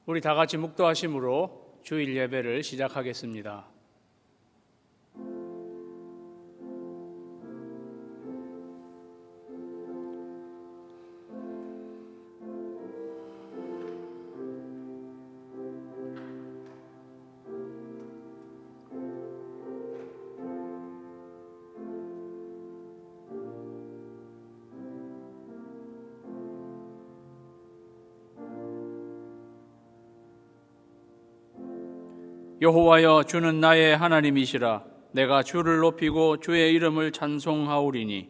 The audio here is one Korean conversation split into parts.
우리 다 같이 묵도하심으로 주일 예배를 시작하겠습니다. 여호와여, 주는 나의 하나님이시라. 내가 주를 높이고 주의 이름을 찬송하오리니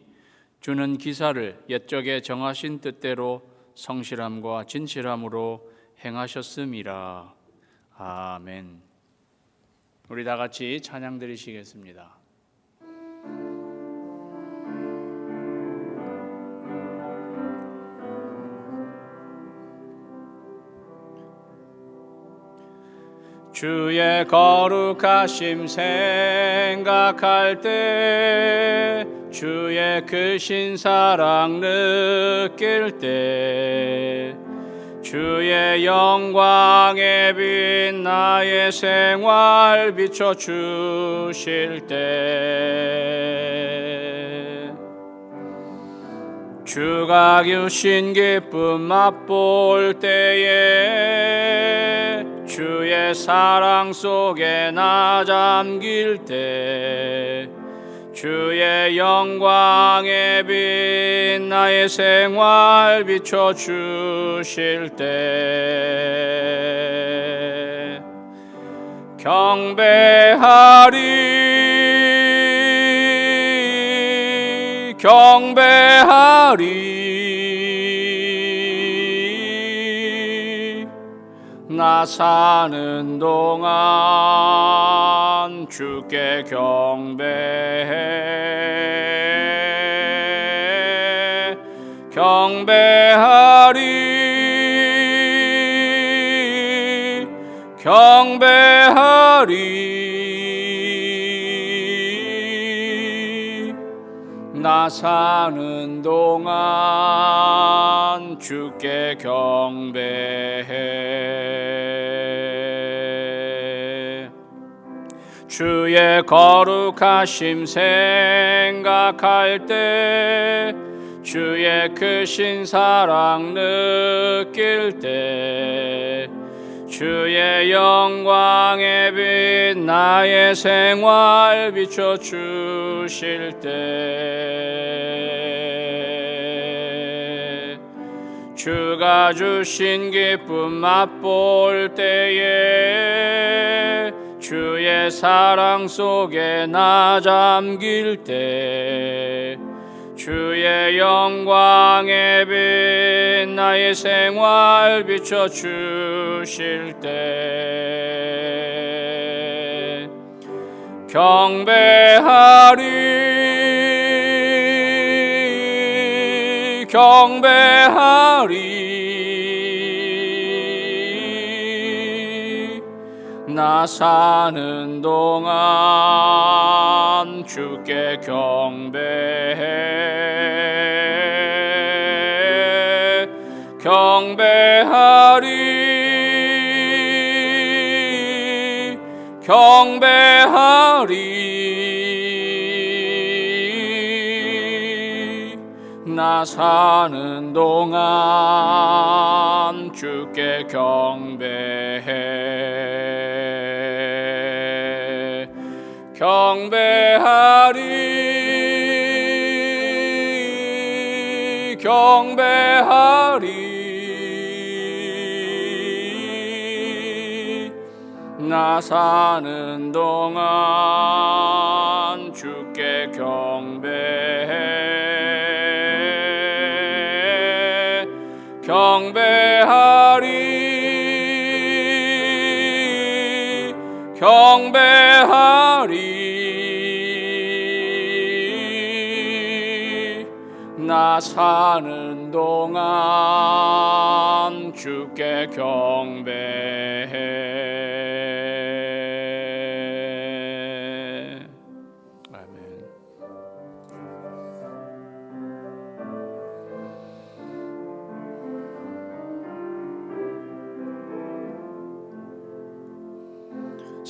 주는 기사를 옛적에 정하신 뜻대로 성실함과 진실함으로 행하셨음이라. 아멘. 우리 다 같이 찬양 드리시겠습니다. 주의 거룩하심 생각할 때, 주의 크신 사랑 느낄 때, 주의 영광에 빛 나의 생활 비춰주실 때, 주가 주신 기쁨 맛볼 때에, 주의 사랑 속에 나 잠길 때, 주의 영광에 빛 나의 생활 비춰주실 때, 경배하리 경배하리. 나 사는 동안 주께 경배해. 경배하리 경배하리. 나 사는 동안 주께 경배해. 주의 거룩하심 생각할 때, 주의 크신 사랑 느낄 때, 주의 영광에 빛 나의 생활 비춰주실 때, 주가 주신 기쁨 맛볼 때에, 주의 사랑 속에 나 잠길 때, 주의 영광에 빛 나의 생활 비춰주실 때, 경배하리 경배하리. 나 사는 동안 주께 경배해. 경배하리 경배하리. 나 사는 동안 주께 경배해. 경배하리 경배하리. 나 사는 동안 주께 경배해. 경배하리 경배하리. 나 사는 동안 주께 경배해. 아멘.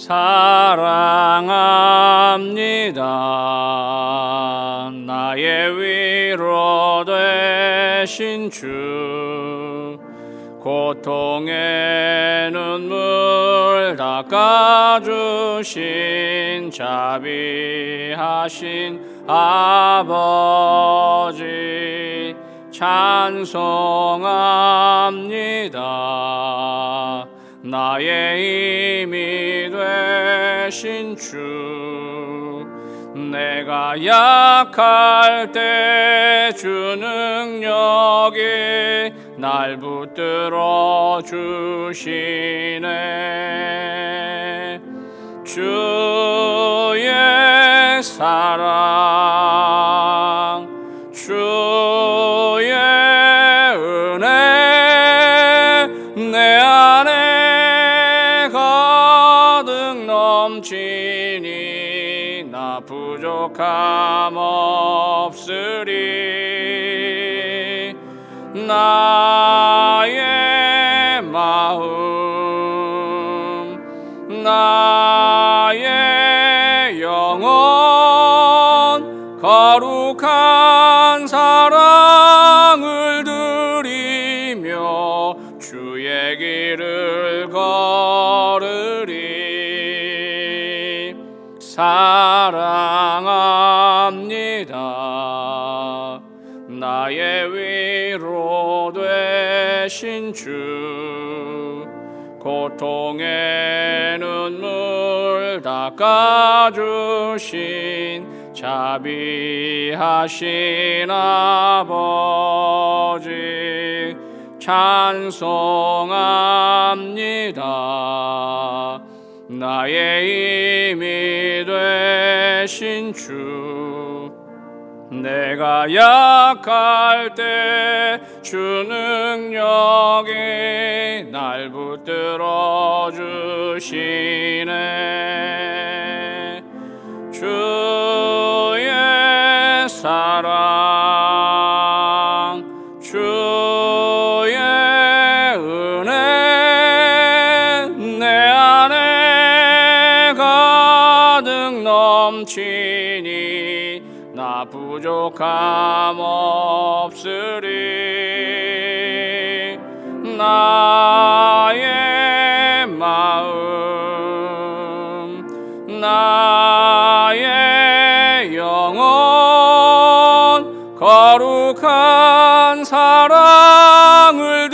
사랑합니다. 나의 위로 되신 주, 고통의 눈물 닦아주신 자비하신 아버지 찬송합니다. 나의 힘이 되신 주, 내가 약할 때 주 능력이 날 붙들어 주시네. 주의 사랑, 주의 은혜 내 안에 가득 넘치니 나 부족함 없으리. 나의 마음, 나의 영혼 거룩한 사랑을 드리며 주의 길을 걸으리. 사랑합니다. 나의 위로 되신 주, 고통의 눈물 닦아주신 자비하신 아버지 찬송합니다. 나의 힘이 되신 주, 내가 약할 때 주 능력이 날 붙들어 주시네. 주의 사랑, 주의 은혜 내 안에 가득 넘치니 나 부족함 없으리. 나의 마음, 나의 영혼 거룩한 사랑을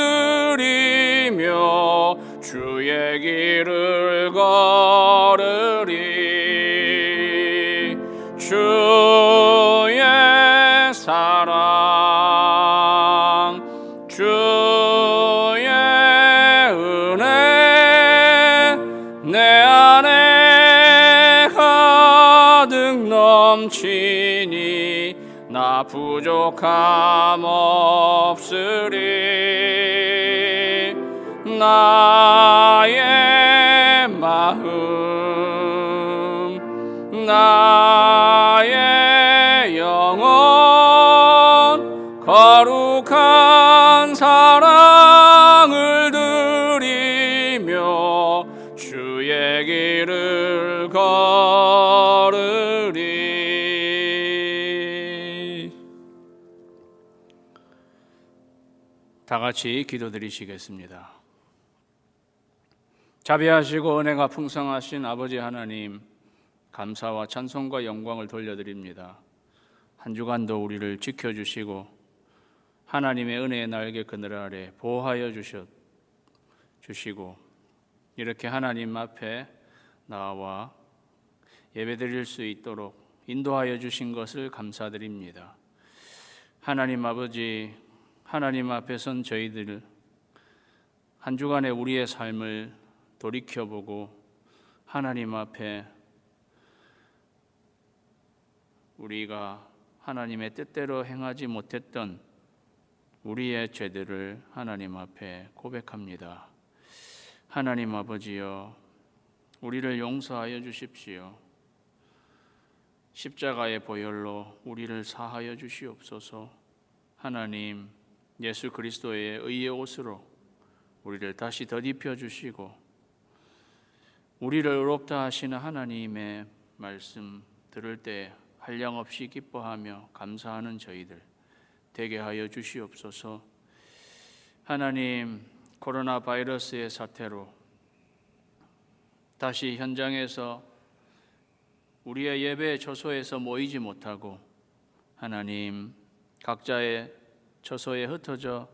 드리며 주의 길을 걸으리. 주의 사랑, 주의 은혜 내 안에 가득 넘치니 나 부족함 없으리. 나의 마음, 나의 영혼 거룩한 사랑을 드리며 주의 길을 걸으리. 다 같이 기도드리시겠습니다. 자비하시고 은혜가 풍성하신 아버지 하나님, 감사와 찬송과 영광을 돌려드립니다. 한 주간도 우리를 지켜주시고 하나님의 은혜의 날개 그늘 아래 보호하여 주시고 이렇게 하나님 앞에 나와 예배드릴 수 있도록 인도하여 주신 것을 감사드립니다. 하나님 아버지, 하나님 앞에 선 저희들 한 주간의 우리의 삶을 돌이켜보고 하나님 앞에 우리가 하나님의 뜻대로 행하지 못했던 우리의 죄들을 하나님 앞에 고백합니다. 하나님 아버지여, 우리를 용서하여 주십시오. 십자가의 보혈로 우리를 사하여 주시옵소서. 하나님, 예수 그리스도의 의의 옷으로 우리를 다시 덧입혀 주시고 우리를 의롭다 하시는 하나님의 말씀 들을 때 한량없이 기뻐하며 감사하는 저희들 되게 하여 주시옵소서. 하나님, 코로나 바이러스의 사태로 다시 현장에서 우리의 예배 처소에서 모이지 못하고 하나님 각자의 처소에 흩어져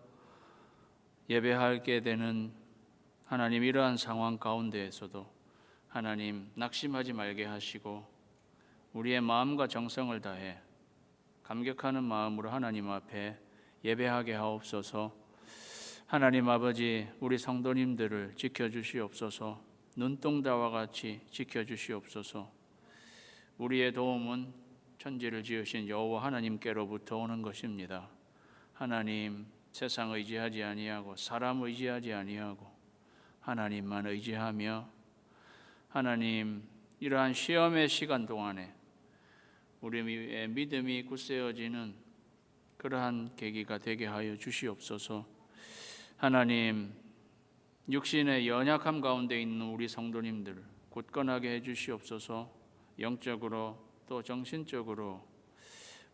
예배하게 되는 하나님 이러한 상황 가운데에서도 하나님 낙심하지 말게 하시고 우리의 마음과 정성을 다해 감격하는 마음으로 하나님 앞에 예배하게 하옵소서. 하나님 아버지, 우리 성도님들을 지켜주시옵소서. 눈동자와 같이 지켜주시옵소서. 우리의 도움은 천지를 지으신 여호와 하나님께로부터 오는 것입니다. 하나님, 세상 의지하지 아니하고 사람 의지하지 아니하고 하나님만 의지하며 하나님, 이러한 시험의 시간 동안에 우리의 믿음이 굳세어지는 그러한 계기가 되게 하여 주시옵소서. 하나님, 육신의 연약함 가운데 있는 우리 성도님들을 굳건하게 해주시옵소서. 영적으로 또 정신적으로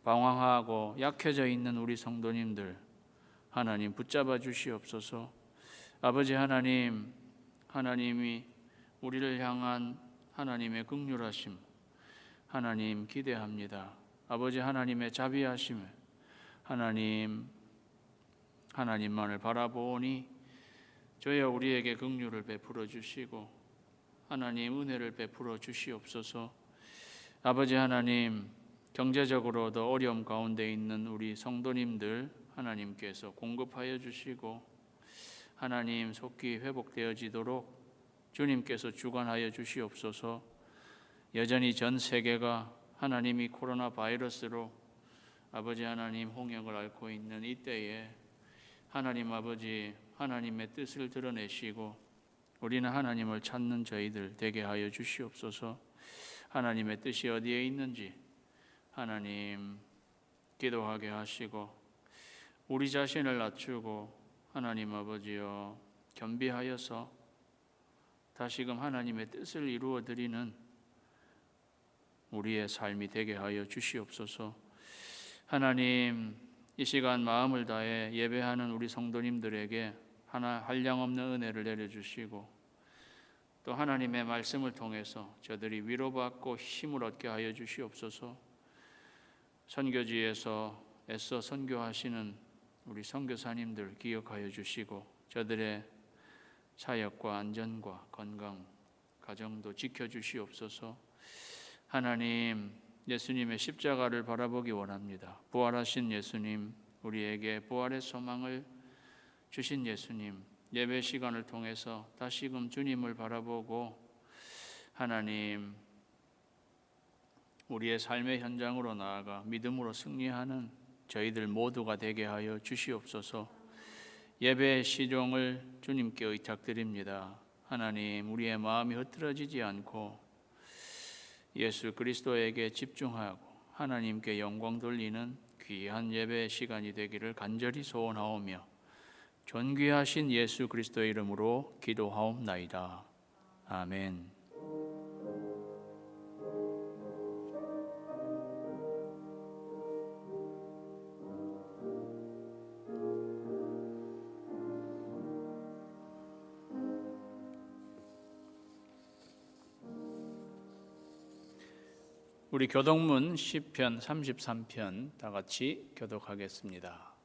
방황하고 약해져 있는 우리 성도님들 하나님 붙잡아 주시옵소서. 아버지 하나님, 하나님이 우리를 향한 하나님의 긍휼하심 하나님 기대합니다. 아버지 하나님의 자비하심을 하나님만을 바라보니 저희여 우리에게 긍휼을 베풀어 주시고 하나님 은혜를 베풀어 주시옵소서. 아버지 하나님, 경제적으로도 어려움 가운데 있는 우리 성도님들 하나님께서 공급하여 주시고 하나님 속히 회복되어지도록 주님께서 주관하여 주시옵소서. 여전히 전 세계가 하나님이 코로나 바이러스로 아버지 하나님 홍역을 앓고 있는 이때에 하나님 아버지 하나님의 뜻을 드러내시고 우리는 하나님을 찾는 저희들 되게 하여 주시옵소서. 하나님의 뜻이 어디에 있는지 하나님 기도하게 하시고 우리 자신을 낮추고 하나님 아버지여 겸비하여서 다시금 하나님의 뜻을 이루어 드리는 우리의 삶이 되게 하여 주시옵소서. 하나님, 이 시간 마음을 다해 예배하는 우리 성도님들에게 한량없는 은혜를 내려주시고 또 하나님의 말씀을 통해서 저들이 위로받고 힘을 얻게 하여 주시옵소서. 선교지에서 애써 선교하시는 우리 선교사님들 기억하여 주시고 저들의 사역과 안전과 건강, 가정도 지켜주시옵소서. 하나님, 예수님의 십자가를 바라보기 원합니다. 부활하신 예수님, 우리에게 부활의 소망을 주신 예수님, 예배 시간을 통해서 다시금 주님을 바라보고 하나님, 우리의 삶의 현장으로 나아가 믿음으로 승리하는 저희들 모두가 되게 하여 주시옵소서. 예배의 시종을 주님께 의탁드립니다. 하나님, 우리의 마음이 흐트러지지 않고 예수 그리스도에게 집중하고 하나님께 영광 돌리는 귀한 예배의 시간이 되기를 간절히 소원하오며 존귀하신 예수 그리스도의 이름으로 기도하옵나이다. 아멘. 우리 교독문 시편 33편 다 같이 교독하겠습니다.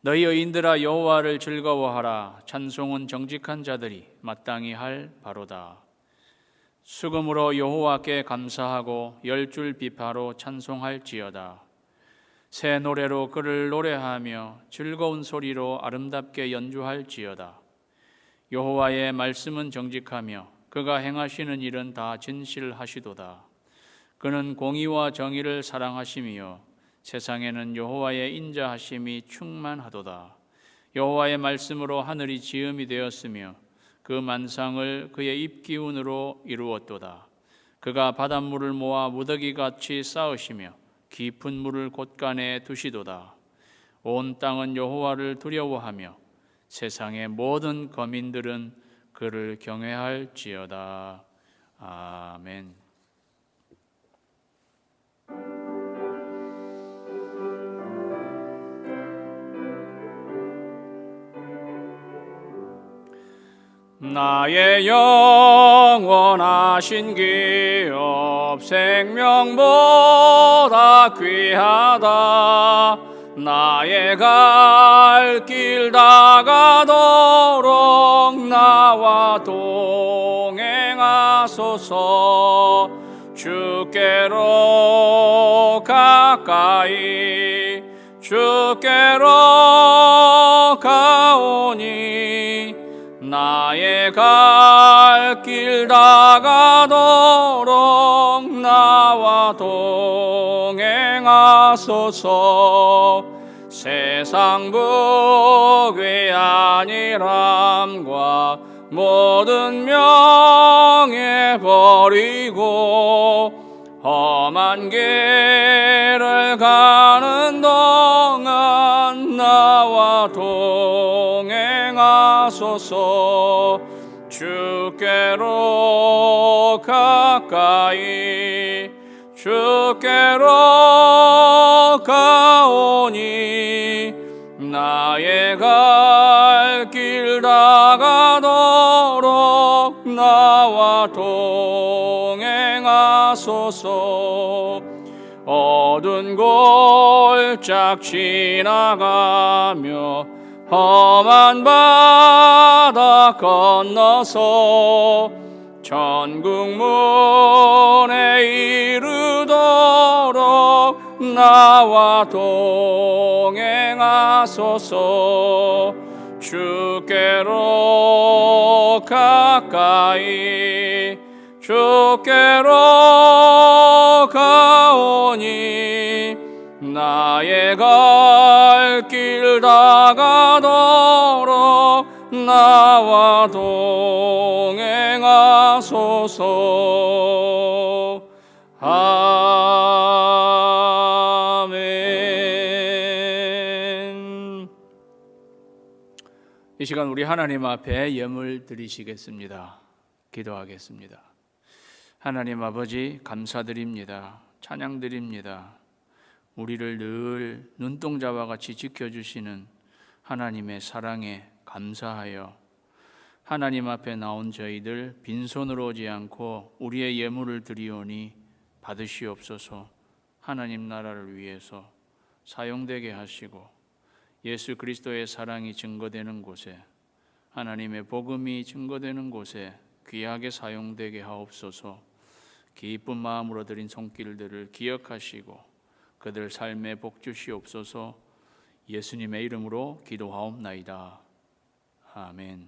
너희 의인들아 여호와를 즐거워하라. 찬송은 정직한 자들이 마땅히 할 바로다. 수금으로 여호와께 감사하고 10줄 비파로 찬송할지어다. 새 노래로 그를 노래하며 즐거운 소리로 아름답게 연주할지어다. 여호와의 말씀은 정직하며 그가 행하시는 일은 다 진실하시도다. 그는 공의와 정의를 사랑하시며 세상에는 여호와의 인자하심이 충만하도다. 여호와의 말씀으로 하늘이 지음이 되었으며 그 만상을 그의 입기운으로 이루었도다. 그가 바닷물을 모아 무더기같이 쌓으시며 깊은 물을 곳간에 두시도다. 온 땅은 여호와를 두려워하며 세상의 모든 거민들은 그를 경외할지어다. 아멘. 나의 영원하신 기업 생명보다 귀하다. 나의 갈 길 다가도록 나와 동행하소서. 주께로 가까이 주께로 가오니 나의 갈 길 다가도록 나와 동행하소서. 세상 복의 안일함과 모든 명예 버리고 험한 길을 가는 동안 나와 동행하소서. 주께로 가까이 주께로 가오니 나의 갈 길 다가도록 나와 동행하소서. 어두운 골짝 지나가며 험한 바다 건너서 천국 문에 이르도록 나와 동행하소서. 주께로 가까이 주께로 가오니 나의 갈 길 다가도록 나와 동행하소서. 아멘. 이 시간 우리 하나님 앞에 예물 드리시겠습니다. 기도하겠습니다. 하나님 아버지, 감사드립니다. 찬양드립니다. 우리를 늘 눈동자와 같이 지켜주시는 하나님의 사랑에 감사하여 하나님 앞에 나온 저희들 빈손으로 오지 않고 우리의 예물을 드리오니 받으시옵소서. 하나님 나라를 위해서 사용되게 하시고 예수 그리스도의 사랑이 증거되는 곳에, 하나님의 복음이 증거되는 곳에 귀하게 사용되게 하옵소서. 기쁜 마음으로 드린 손길들을 기억하시고 그들 삶에 복 주시옵소서. 예수님의 이름으로 기도하옵나이다. 아멘.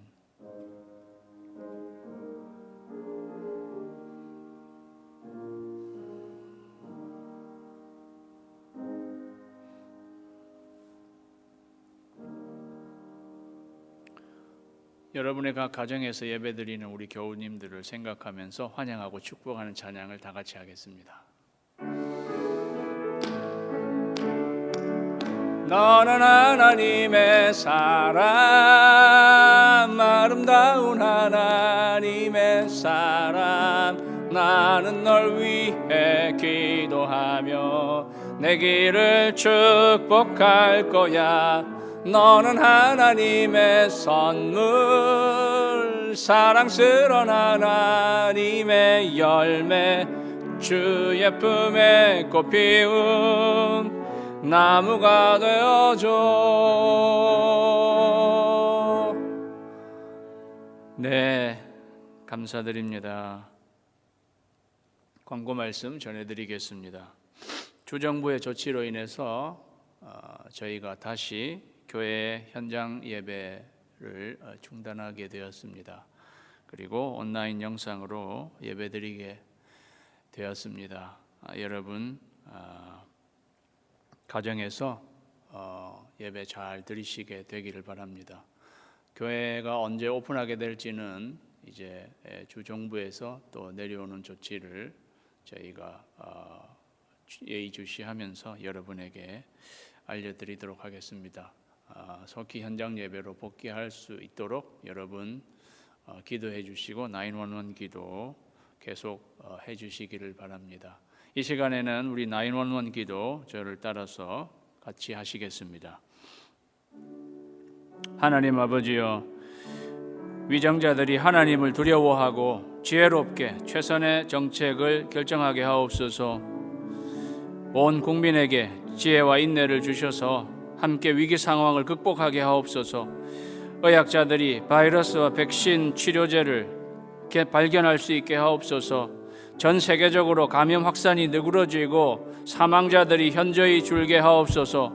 여러분의 각 가정에서 예배드리는 우리 교우님들을 생각하면서 환영하고 축복하는 찬양을 다 같이 하겠습니다. 너는 하나님의 사람, 아름다운 하나님의 사람. 나는 널 위해 기도하며 내 길을 축복할 거야. 너는 하나님의 선물, 사랑스러운 하나님의 열매, 주의 품에 꽃 피운 나무가 되어줘. 네, 감사드립니다. 광고 말씀 전해드리겠습니다. 주정부의 조치로 인해서 저희가 다시 교회 현장 예배를 중단하게 되었습니다. 그리고 온라인 영상으로 예배드리게 되었습니다. 여러분 가정에서 예배 잘 드리시게 되기를 바랍니다. 교회가 언제 오픈하게 될지는 이제 주정부에서 또 내려오는 조치를 저희가 예의주시하면서 여러분에게 알려드리도록 하겠습니다. 속히 현장 예배로 복귀할 수 있도록 여러분 기도해 주시고 911 기도 계속 해 주시기를 바랍니다. 이 시간에는 우리 911 기도 저를 따라서 같이 하시겠습니다. 하나님 아버지여, 위정자들이 하나님을 두려워하고 지혜롭게 최선의 정책을 결정하게 하옵소서. 온 국민에게 지혜와 인내를 주셔서 함께 위기 상황을 극복하게 하옵소서. 의학자들이 바이러스와 백신 치료제를 발견할 수 있게 하옵소서. 전 세계적으로 감염 확산이 누그러지고 사망자들이 현저히 줄게 하옵소서.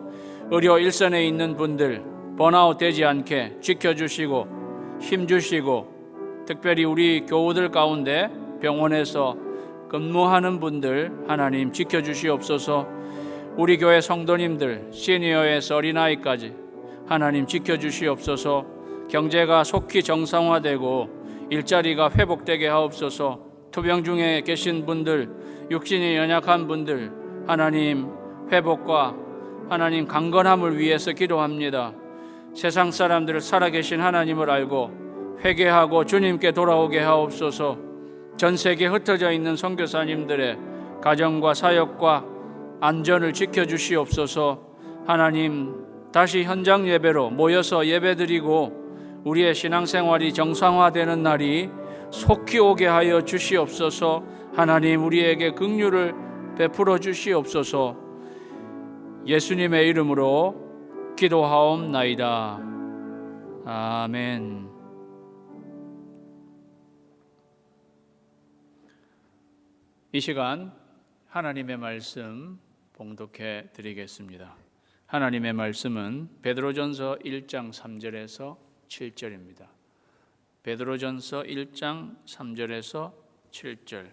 의료 일선에 있는 분들 번아웃 되지 않게 지켜주시고 힘주시고, 특별히 우리 교우들 가운데 병원에서 근무하는 분들 하나님 지켜주시옵소서. 우리 교회 성도님들 시니어에서 어린아이까지 하나님 지켜주시옵소서. 경제가 속히 정상화되고 일자리가 회복되게 하옵소서. 투병 중에 계신 분들, 육신이 연약한 분들 하나님 회복과 하나님 강건함을 위해서 기도합니다. 세상 사람들을 살아계신 하나님을 알고 회개하고 주님께 돌아오게 하옵소서. 전 세계에 흩어져 있는 선교사님들의 가정과 사역과 안전을 지켜주시옵소서. 하나님 다시 현장 예배로 모여서 예배드리고 우리의 신앙생활이 정상화되는 날이 속히 오게 하여 주시옵소서. 하나님 우리에게 긍휼을 베풀어 주시옵소서. 예수님의 이름으로 기도하옵나이다. 아멘. 이 시간 하나님의 말씀 봉독해 드리겠습니다. 하나님의 말씀은 베드로전서 1장 3절에서 7절입니다. 베드로전서 1장 3절에서 7절.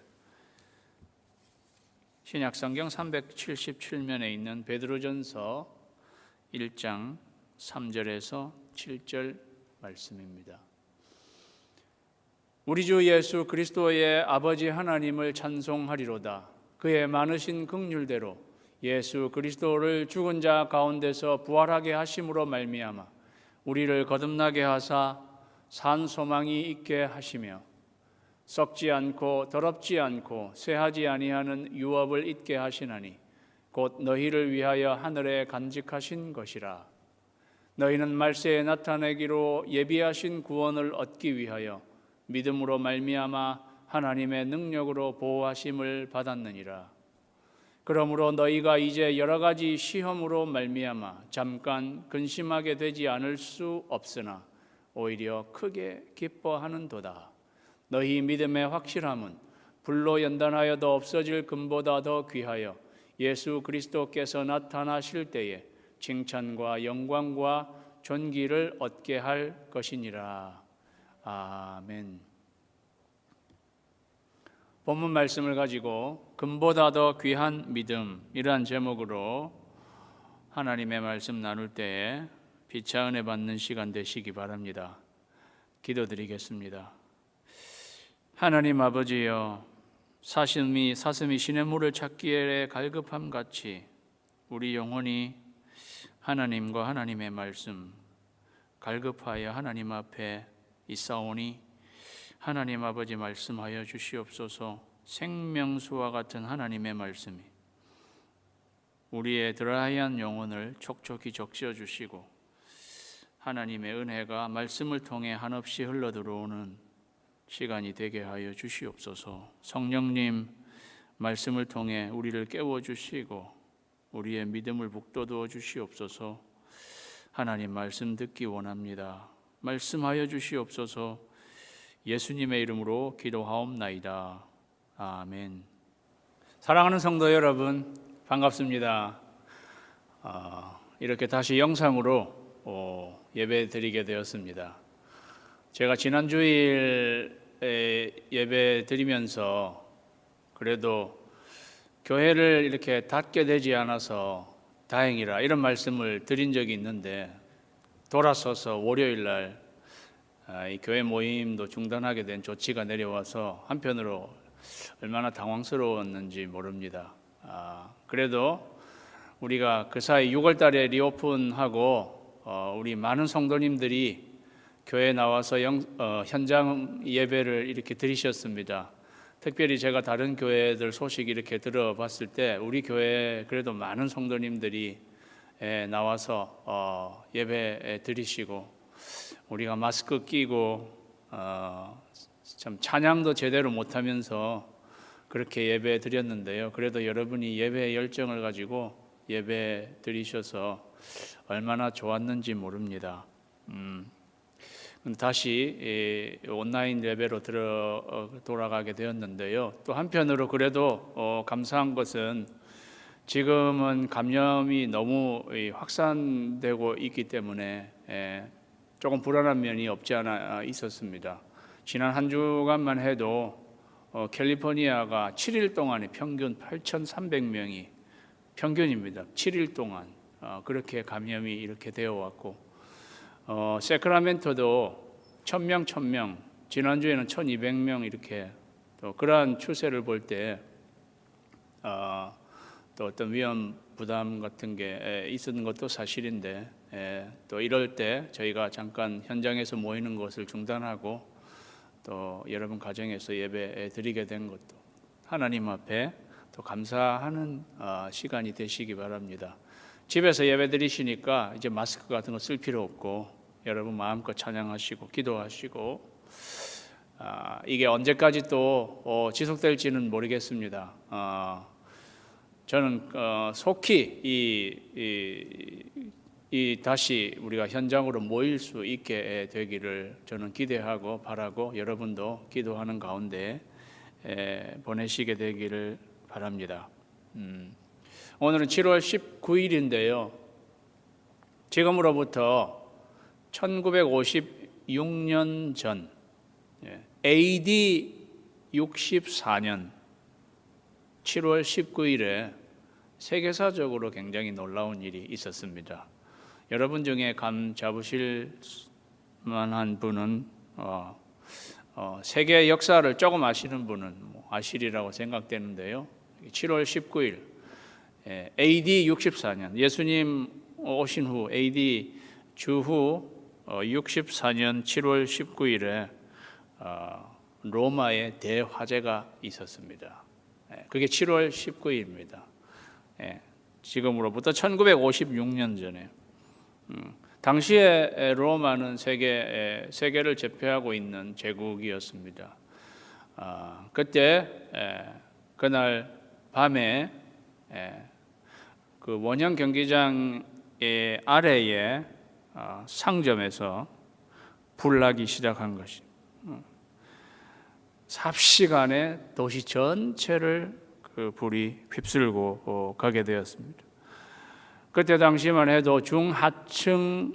신약성경 377면에 있는 베드로전서 1장 3절에서 7절 말씀입니다. 우리 주 예수 그리스도의 아버지 하나님을 찬송하리로다. 그의 많으신 긍휼대로 예수 그리스도를 죽은 자 가운데서 부활하게 하심으로 말미암아 우리를 거듭나게 하사 산 소망이 있게 하시며 썩지 않고 더럽지 않고 쇠하지 아니하는 유업을 있게 하시나니 곧 너희를 위하여 하늘에 간직하신 것이라. 너희는 말세에 나타내기로 예비하신 구원을 얻기 위하여 믿음으로 말미암아 하나님의 능력으로 보호하심을 받았느니라. 그러므로 너희가 이제 여러 가지 시험으로 말미암아 잠깐 근심하게 되지 않을 수 없으나 오히려 크게 기뻐하는도다. 너희 믿음의 확실함은 불로 연단하여도 없어질 금보다 더 귀하여 예수 그리스도께서 나타나실 때에 칭찬과 영광과 존귀를 얻게 할 것이니라. 아멘. 본문 말씀을 가지고 금보다 더 귀한 믿음, 이러한 제목으로 하나님의 말씀 나눌 때에 피차 은혜 받는 시간 되시기 바랍니다. 기도드리겠습니다. 하나님 아버지여, 사슴이 시냇물을 찾기에 갈급함 같이 우리 영혼이 하나님과 하나님의 말씀 갈급하여 하나님 앞에 있사오니 하나님 아버지 말씀하여 주시옵소서. 생명수와 같은 하나님의 말씀이 우리의 드라이한 영혼을 촉촉히 적셔 주시고 하나님의 은혜가 말씀을 통해 한없이 흘러 들어오는 시간이 되게 하여 주시옵소서. 성령님, 말씀을 통해 우리를 깨워주시고 우리의 믿음을 북돋워 주시옵소서. 하나님 말씀 듣기 원합니다. 말씀하여 주시옵소서. 예수님의 이름으로 기도하옵나이다. 아멘. 사랑하는 성도 여러분, 반갑습니다. 이렇게 다시 영상으로 예배 드리게 되었습니다. 제가 지난 주일에 예배 드리면서 그래도 교회를 이렇게 닫게 되지 않아서 다행이라 이런 말씀을 드린 적이 있는데, 돌아서서 월요일 날 이 교회 모임도 중단하게 된 조치가 내려와서 한편으로 얼마나 당황스러웠는지 모릅니다. 그래도 우리가 그 사이 6월 달에 리오픈하고 우리 많은 성도님들이 교회에 나와서 현장 예배를 이렇게 드리셨습니다. 특별히 제가 다른 교회들 소식 이렇게 들어봤을 때 우리 교회에 그래도 많은 성도님들이 나와서 예배 드리시고 우리가 마스크 끼고 참 찬양도 제대로 못하면서 그렇게 예배 드렸는데요. 그래도 여러분이 예배의 열정을 가지고 예배 드리셔서 얼마나 좋았는지 모릅니다. 다시 온라인 예배로 돌아가게 되었는데요. 또 한편으로 그래도 감사한 것은 지금은 감염이 너무 확산되고 있기 때문에 조금 불안한 면이 없지 않아 있었습니다. 지난 한 주간만 해도 캘리포니아가 7일 동안에 평균 8,300명이 평균입니다. 7일 동안 그렇게 감염이 이렇게 되어 왔고 세크라멘토도 1,000명 지난주에는 1,200명 이렇게 또 그러한 추세를 볼 때 또 어떤 위험 부담 같은 게 있었는 것도 사실인데 또 이럴 때 저희가 잠깐 현장에서 모이는 것을 중단하고 또 여러분 가정에서 예배 드리게 된 것도 하나님 앞에 또 감사하는 시간이 되시기 바랍니다. 집에서 예배 드리시니까 이제 마스크 같은 거 쓸 필요 없고 여러분 마음껏 찬양하시고 기도하시고 이게 언제까지 또 지속될지는 모르겠습니다. 저는 속히 이 다시 우리가 현장으로 모일 수 있게 되기를 저는 기대하고 바라고 여러분도 기도하는 가운데 보내시게 되기를 바랍니다. 오늘은 7월 19일인데요. 지금으로부터 1956년 전 AD 64년 7월 19일에 세계사적으로 굉장히 놀라운 일이 있었습니다. 여러분 중에 감 잡으실 만한 분은 세계 역사를 조금 아시는 분은 아시리라고 생각되는데요. 7월 19일 AD 64년 예수님 오신 후 AD 주후 64년 7월 19일에 로마에 대화재가 있었습니다. 그게 7월 19일입니다. 지금으로부터 1956년 전에 당시에 로마는 세계를 제패하고 있는 제국이었습니다. 그때 그날 밤에 그 원형 경기장의 아래에 상점에서 불나기 시작한 것이 삽시간에 도시 전체를 그 불이 휩쓸고 가게 되었습니다. 그때 당시만 해도 중하층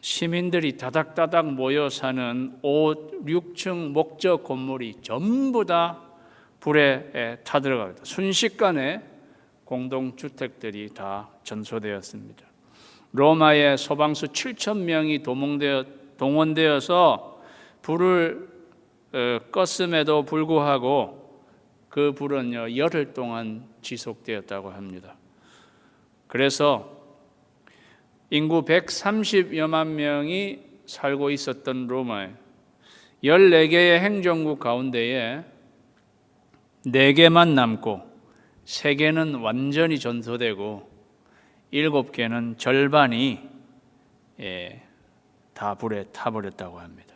시민들이 다닥다닥 모여 사는 5, 6층 목적 건물이 전부 다 불에 타들어가다 순식간에 공동주택들이 다 전소되었습니다. 로마의 소방수 7,000명이 동원되어서 불을 껐음에도 불구하고 그 불은 열흘 동안 지속되었다고 합니다. 그래서 인구 130여만 명이 살고 있었던 로마에 14개의 행정국 가운데에 4개만 남고 3개는 완전히 전소되고 7개는 절반이 다 불에 타버렸다고 합니다.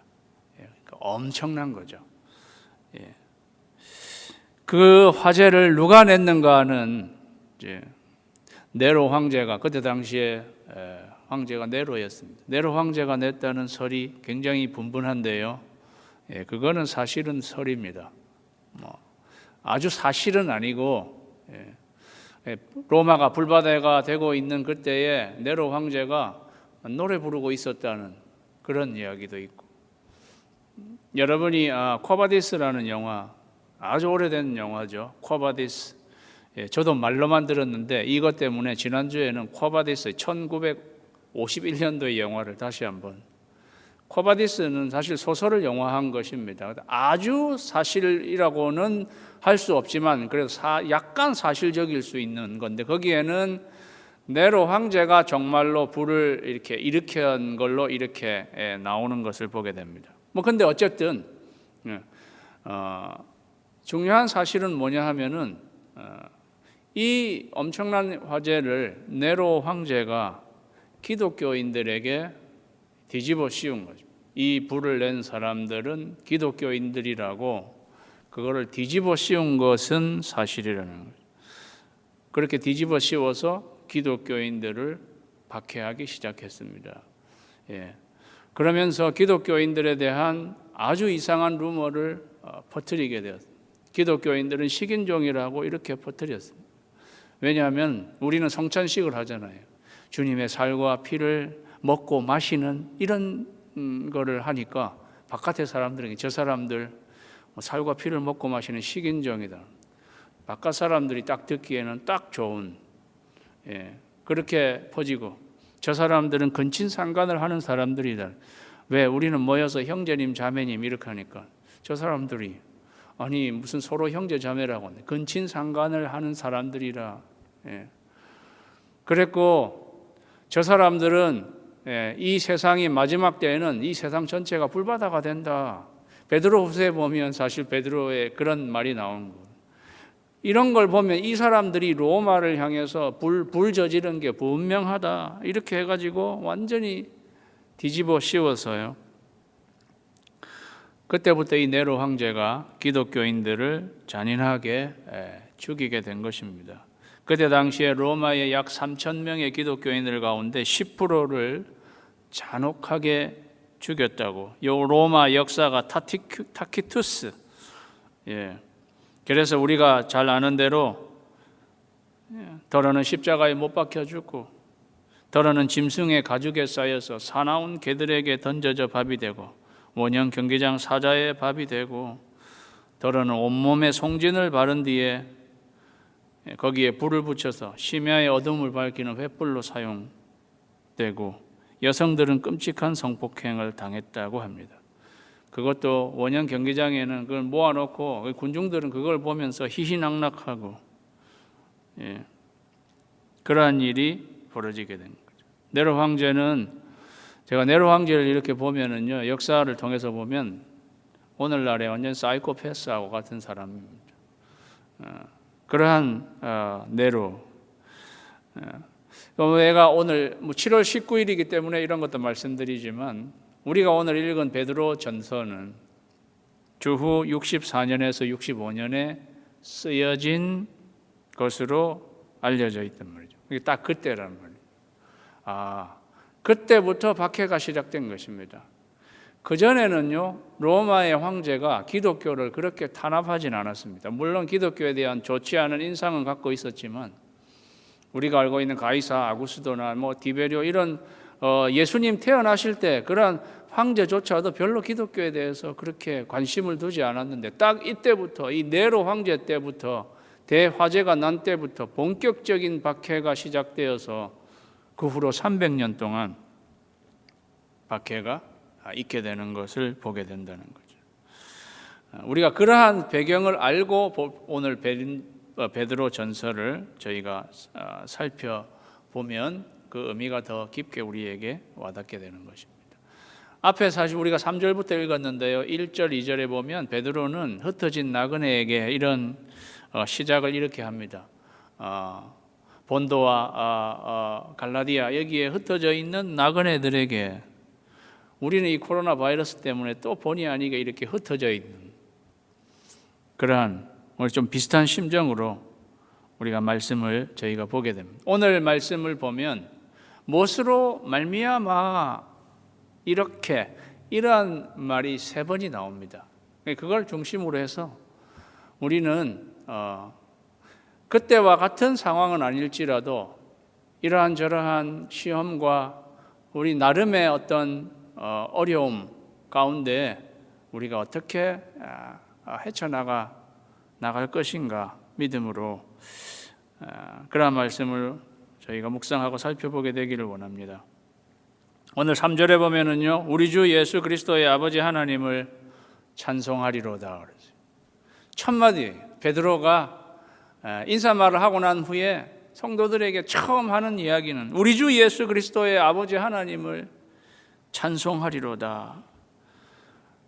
그러니까 엄청난 거죠. 그 화재를 누가 냈는가는 이제 네로 황제가 그때 당시에 황제가 네로였습니다. 네로 황제가 냈다는 설이 굉장히 분분한데요. 그거는 사실은 설입니다. 아주 사실은 아니고 로마가 불바다가 되고 있는 그때에 네로 황제가 노래 부르고 있었다는 그런 이야기도 있고 여러분이 쿼바디스라는 영화 아주 오래된 영화죠. 쿼바디스 저도 말로만 들었는데 이것 때문에 지난주에는 쿼바디스 1951년도의 영화를 다시 한번 쿼바디스는 사실 소설을 영화한 것입니다. 아주 사실이라고는 할 수 없지만 그래도 약간 사실적일 수 있는 건데 거기에는 네로 황제가 정말로 불을 이렇게 일으킨 걸로 이렇게 나오는 것을 보게 됩니다. 근데 어쨌든 중요한 사실은 뭐냐 하면은 이 엄청난 화재를 네로 황제가 기독교인들에게 뒤집어 씌운 거죠. 이 불을 낸 사람들은 기독교인들이라고 그거를 뒤집어 씌운 것은 사실이라는 거죠. 그렇게 뒤집어 씌워서 기독교인들을 박해하기 시작했습니다. 그러면서 기독교인들에 대한 아주 이상한 루머를 퍼뜨리게 되었습니다. 기독교인들은 식인종이라고 이렇게 퍼뜨렸습니다. 왜냐하면 우리는 성찬식을 하잖아요. 주님의 살과 피를 먹고 마시는 이런 거를 하니까 바깥의 사람들에게 저 사람들 살과 피를 먹고 마시는 식인종이다. 바깥 사람들이 딱 듣기에는 딱 좋은 그렇게 퍼지고 저 사람들은 근친상간을 하는 사람들이다. 왜? 우리는 모여서 형제님 자매님 이렇게 하니까 저 사람들이 아니 무슨 서로 형제 자매라고 근친상간을 하는 사람들이라. 그랬고 저 사람들은 이 세상이 마지막 때에는 이 세상 전체가 불바다가 된다. 베드로후서에 보면 사실 베드로의 그런 말이 나오는 거예요. 이런 걸 보면 이 사람들이 로마를 향해서 불 저지른 게 분명하다. 이렇게 해가지고 완전히 뒤집어 씌워서요. 그때부터 이 네로 황제가 기독교인들을 잔인하게 죽이게 된 것입니다. 그때 당시에 로마의 약 3,000명의 기독교인들 가운데 10%를 잔혹하게 죽였다고. 이 로마 역사가 타키투스. 그래서 우리가 잘 아는 대로 더러는 십자가에 못 박혀 죽고 더러는 짐승의 가죽에 쌓여서 사나운 개들에게 던져져 밥이 되고 원형 경기장 사자의 밥이 되고 더러는 온몸에 송진을 바른 뒤에 거기에 불을 붙여서 심야의 어둠을 밝히는 횃불로 사용되고 여성들은 끔찍한 성폭행을 당했다고 합니다. 그것도 원형 경기장에는 그걸 모아놓고 군중들은 그걸 보면서 희희낙낙하고 그러한 일이 벌어지게 된 거죠. 네로 황제는 제가 네로 황제를 이렇게 보면은요 역사를 통해서 보면 오늘날의 완전 사이코패스하고 같은 사람입니다. 그러한 네로. 내가 오늘 7월 19일이기 때문에 이런 것도 말씀드리지만 우리가 오늘 읽은 베드로 전서는 주후 64년에서 65년에 쓰여진 것으로 알려져 있단 말이죠. 이게 딱 그때란 말이에요. 그때부터 박해가 시작된 것입니다. 그전에는요 로마의 황제가 기독교를 그렇게 탄압하진 않았습니다. 물론 기독교에 대한 좋지 않은 인상은 갖고 있었지만 우리가 알고 있는 가이사 아구스도나 디베리오 이런 예수님 태어나실 때 그런 황제조차도 별로 기독교에 대해서 그렇게 관심을 두지 않았는데 딱 이때부터 이 네로 황제 때부터 대화재가 난 때부터 본격적인 박해가 시작되어서 그 후로 300년 동안 박해가 있게 되는 것을 보게 된다는 거죠. 우리가 그러한 배경을 알고 오늘 베드로 전서를 저희가 살펴보면 그 의미가 더 깊게 우리에게 와닿게 되는 것입니다. 앞에 사실 우리가 3절부터 읽었는데요. 1절, 2절에 보면 베드로는 흩어진 나그네에게 이런 시작을 이렇게 합니다. 본도와 갈라디아 여기에 흩어져 있는 나그네들에게 우리는 이 코로나 바이러스 때문에 또 본의 아니게 이렇게 흩어져 있는 그러한 오늘 좀 비슷한 심정으로 우리가 말씀을 저희가 보게 됩니다. 오늘 말씀을 보면 무엇으로 말미암아 이렇게 이러한 말이 3번이 나옵니다. 그걸 중심으로 해서 우리는 그때와 같은 상황은 아닐지라도 이러한 저러한 시험과 우리 나름의 어떤 어려움 가운데 우리가 어떻게 헤쳐나갈 것인가 믿음으로 그러한 말씀을 저희가 묵상하고 살펴보게 되기를 원합니다. 오늘 3절에 보면은요 우리 주 예수 그리스도의 아버지 하나님을 찬송하리로다. 첫 마디 베드로가 인사말을 하고 난 후에 성도들에게 처음 하는 이야기는 우리 주 예수 그리스도의 아버지 하나님을 찬송하리로다.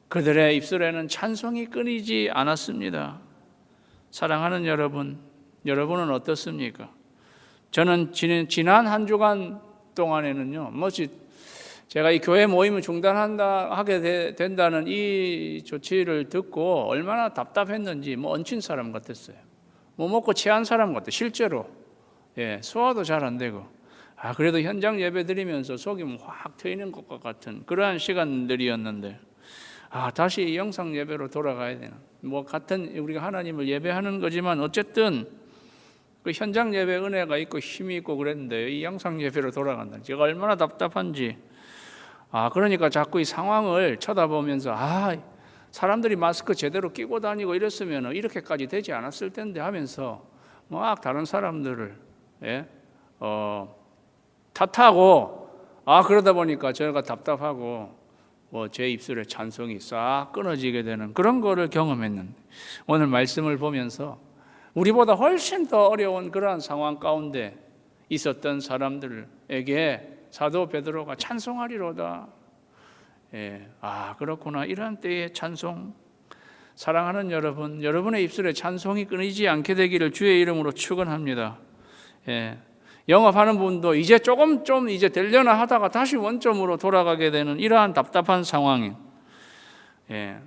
그들의 입술에는 찬송이 끊이지 않았습니다. 사랑하는 여러분, 여러분은 어떻습니까? 저는 지난 한 주간 동안에는요, 제가 이 교회 모임을 하게 된다는 이 조치를 듣고 얼마나 답답했는지 얹힌 사람 같았어요. 먹고 체한 사람 같아요. 실제로 소화도 잘 안 되고, 그래도 현장 예배 드리면서 속이 확 트이는 것과 같은 그러한 시간들이었는데, 다시 이 영상 예배로 돌아가야 되나? 같은 우리가 하나님을 예배하는 거지만 어쨌든 그 현장 예배 은혜가 있고 힘이 있고 그랬는데 이 영상 예배로 돌아간다. 제가 얼마나 답답한지. 그러니까 자꾸 이 상황을 쳐다보면서 사람들이 마스크 제대로 끼고 다니고 이랬으면 이렇게까지 되지 않았을 텐데 하면서 막 다른 사람들을 탓하고 그러다 보니까 제가 답답하고 제 입술에 찬송이 싹 끊어지게 되는 그런 거를 경험했는데, 오늘 말씀을 보면서 우리보다 훨씬 더 어려운 그러한 상황 가운데 있었던 사람들에게 사도 베드로가 찬송하리로다. 그렇구나. 이러한 때의 찬송, 사랑하는 여러분, 여러분의 입술에 찬송이 끊이지 않게 되기를 주의 이름으로 축원합니다. 영업하는 분도 이제 조금 이제 되려나 하다가 다시 원점으로 돌아가게 되는 이러한 답답한 상황이,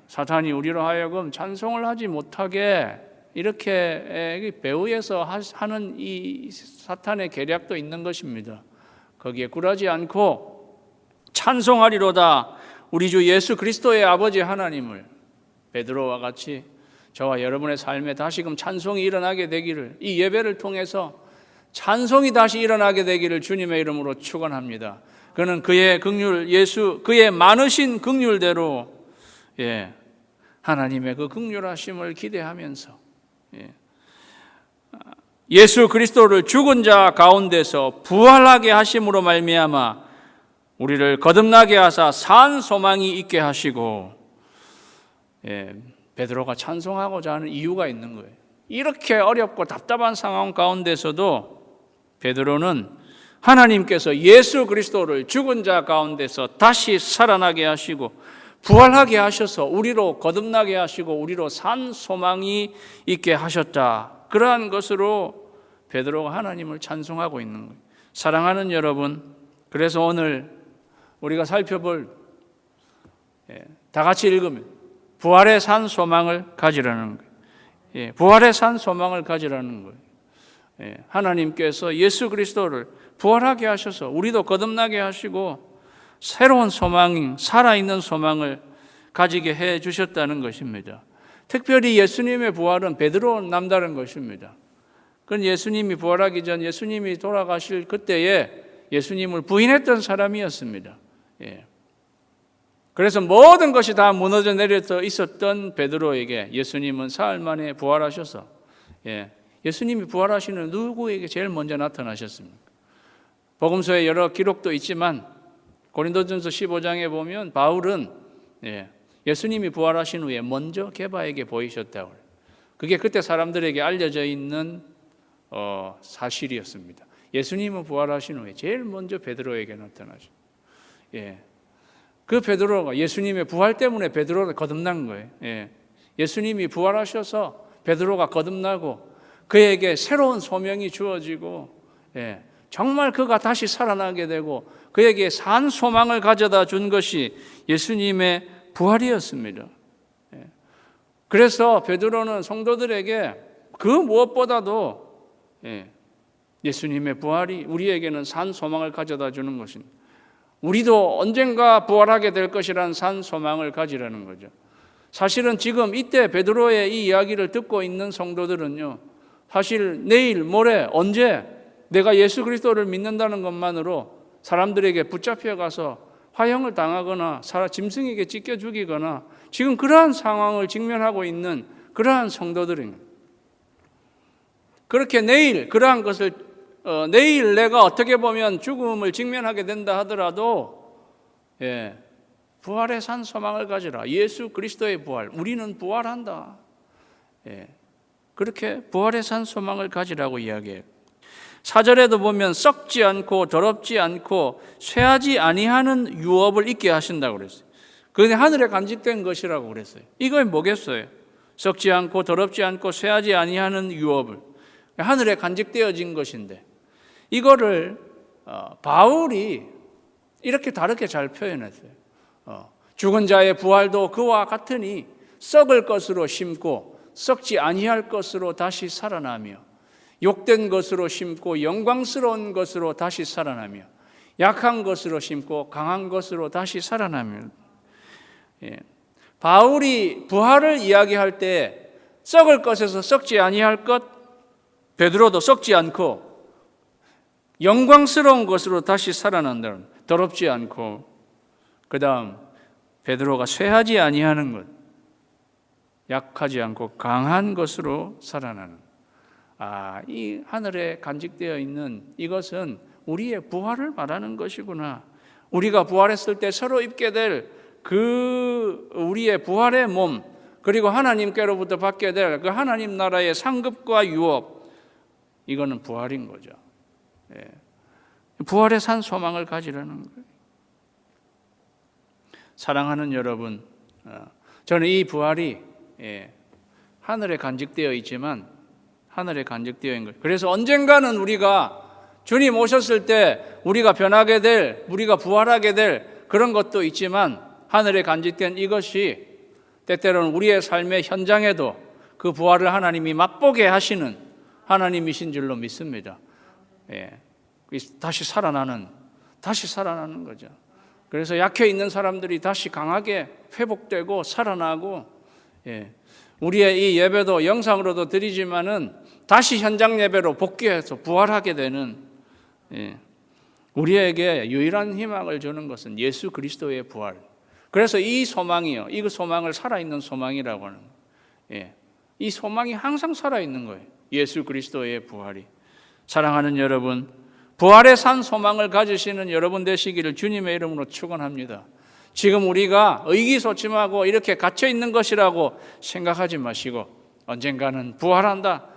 사탄이 우리로 하여금 찬송을 하지 못하게 이렇게 배후에서 하는 이 사탄의 계략도 있는 것입니다. 거기에 굴하지 않고 찬송하리로다. 우리 주 예수 그리스도의 아버지 하나님을, 베드로와 같이 저와 여러분의 삶에 다시금 찬송이 일어나게 되기를, 이 예배를 통해서 찬송이 다시 일어나게 되기를 주님의 이름으로 축원합니다. 그는 그의 긍휼, 그의 많으신 긍휼대로 하나님의 그 긍휼하심을 기대하면서 예수 그리스도를 죽은 자 가운데서 부활하게 하심으로 말미암아 우리를 거듭나게 하사 산 소망이 있게 하시고, 베드로가 찬송하고자 하는 이유가 있는 거예요. 이렇게 어렵고 답답한 상황 가운데서도 베드로는 하나님께서 예수 그리스도를 죽은 자 가운데서 다시 살아나게 하시고 부활하게 하셔서 우리로 거듭나게 하시고 우리로 산 소망이 있게 하셨다. 그러한 것으로 베드로가 하나님을 찬송하고 있는 거예요. 사랑하는 여러분, 그래서 오늘 우리가 살펴볼, 다 같이 읽으면 부활의 산 소망을 가지라는 거예요. 부활의 산 소망을 가지라는 거예요. 하나님께서 예수 그리스도를 부활하게 하셔서 우리도 거듭나게 하시고 새로운 소망, 살아있는 소망을 가지게 해 주셨다는 것입니다. 특별히 예수님의 부활은 베드로 남다른 것입니다. 그건 예수님이 부활하기 전 예수님이 돌아가실 그때에 예수님을 부인했던 사람이었습니다. 그래서 모든 것이 다 무너져 내려 있었던 베드로에게 예수님은 사흘 만에 부활하셔서, 예수님이 부활하시는 누구에게 제일 먼저 나타나셨습니까? 복음서에 여러 기록도 있지만 고린도전서 15장에 보면 바울은 예수님이 부활하신 후에 먼저 게바에게 보이셨다고 해요. 그게 그때 사람들에게 알려져 있는 사실이었습니다. 예수님은 부활하신 후에 제일 먼저 베드로에게 나타나죠. 그 베드로가 예수님의 부활 때문에 베드로가 거듭난 거예요. 예수님이 부활하셔서 베드로가 거듭나고 그에게 새로운 소명이 주어지고, 정말 그가 다시 살아나게 되고 그에게 산 소망을 가져다 준 것이 예수님의 부활이었습니다. 그래서 베드로는 성도들에게 그 무엇보다도 예수님의 부활이 우리에게는 산 소망을 가져다 주는 것입니다. 우리도 언젠가 부활하게 될 것이라는 산 소망을 가지라는 거죠. 사실은 지금 이때 베드로의 이 이야기를 듣고 있는 성도들은요, 사실 내일, 모레, 언제 내가 예수 그리스도를 믿는다는 것만으로 사람들에게 붙잡혀 가서 화형을 당하거나 짐승에게 찢겨 죽이거나 지금 그러한 상황을 직면하고 있는 그러한 성도들입니다. 그렇게 내일 그러한 것을 내일 내가 어떻게 보면 죽음을 직면하게 된다 하더라도 부활의 산 소망을 가지라. 예수 그리스도의 부활, 우리는 부활한다. 그렇게 부활의 산 소망을 가지라고 이야기해요. 4절에도 보면 썩지 않고 더럽지 않고 쇠하지 아니하는 유업을 있게 하신다고 그랬어요. 그게 하늘에 간직된 것이라고 그랬어요. 이건 뭐겠어요? 썩지 않고 더럽지 않고 쇠하지 아니하는 유업을, 하늘에 간직되어진 것인데, 이거를 바울이 이렇게 다르게 잘 표현했어요. 죽은 자의 부활도 그와 같으니 썩을 것으로 심고 썩지 아니할 것으로 다시 살아나며, 욕된 것으로 심고 영광스러운 것으로 다시 살아나며, 약한 것으로 심고 강한 것으로 다시 살아나며. 바울이 부활을 이야기할 때 썩을 것에서 썩지 아니할 것, 베드로도 썩지 않고 영광스러운 것으로 다시 살아난다는, 더럽지 않고, 그 다음 베드로가 쇠하지 아니하는 것, 약하지 않고 강한 것으로 살아나는. 이 하늘에 간직되어 있는 이것은 우리의 부활을 말하는 것이구나. 우리가 부활했을 때 서로 입게 될 그 우리의 부활의 몸, 그리고 하나님께로부터 받게 될 그 하나님 나라의 상급과 유업, 이거는 부활인 거죠. 부활의 산 소망을 가지라는 거예요. 사랑하는 여러분, 저는 이 부활이 하늘에 간직되어 있지만, 하늘에 간직되어 있는 거예요. 그래서 언젠가는 우리가 주님 오셨을 때 우리가 변하게 될, 우리가 부활하게 될 그런 것도 있지만, 하늘에 간직된 이것이 때때로는 우리의 삶의 현장에도 그 부활을 하나님이 맛보게 하시는 하나님이신 줄로 믿습니다. 다시 살아나는 거죠. 그래서 약해 있는 사람들이 다시 강하게 회복되고 살아나고, 우리의 이 예배도 영상으로도 드리지만은 다시 현장 예배로 복귀해서 부활하게 되는, 우리에게 유일한 희망을 주는 것은 예수 그리스도의 부활. 그래서 이 소망이요, 이 소망을 살아있는 소망이라고 하는 거예요. 이 소망이 항상 살아있는 거예요. 예수 그리스도의 부활이. 사랑하는 여러분, 부활의 산 소망을 가지시는 여러분 되시기를 주님의 이름으로 축원합니다. 지금 우리가 의기소침하고 이렇게 갇혀 있는 것이라고 생각하지 마시고, 언젠가는 부활한다.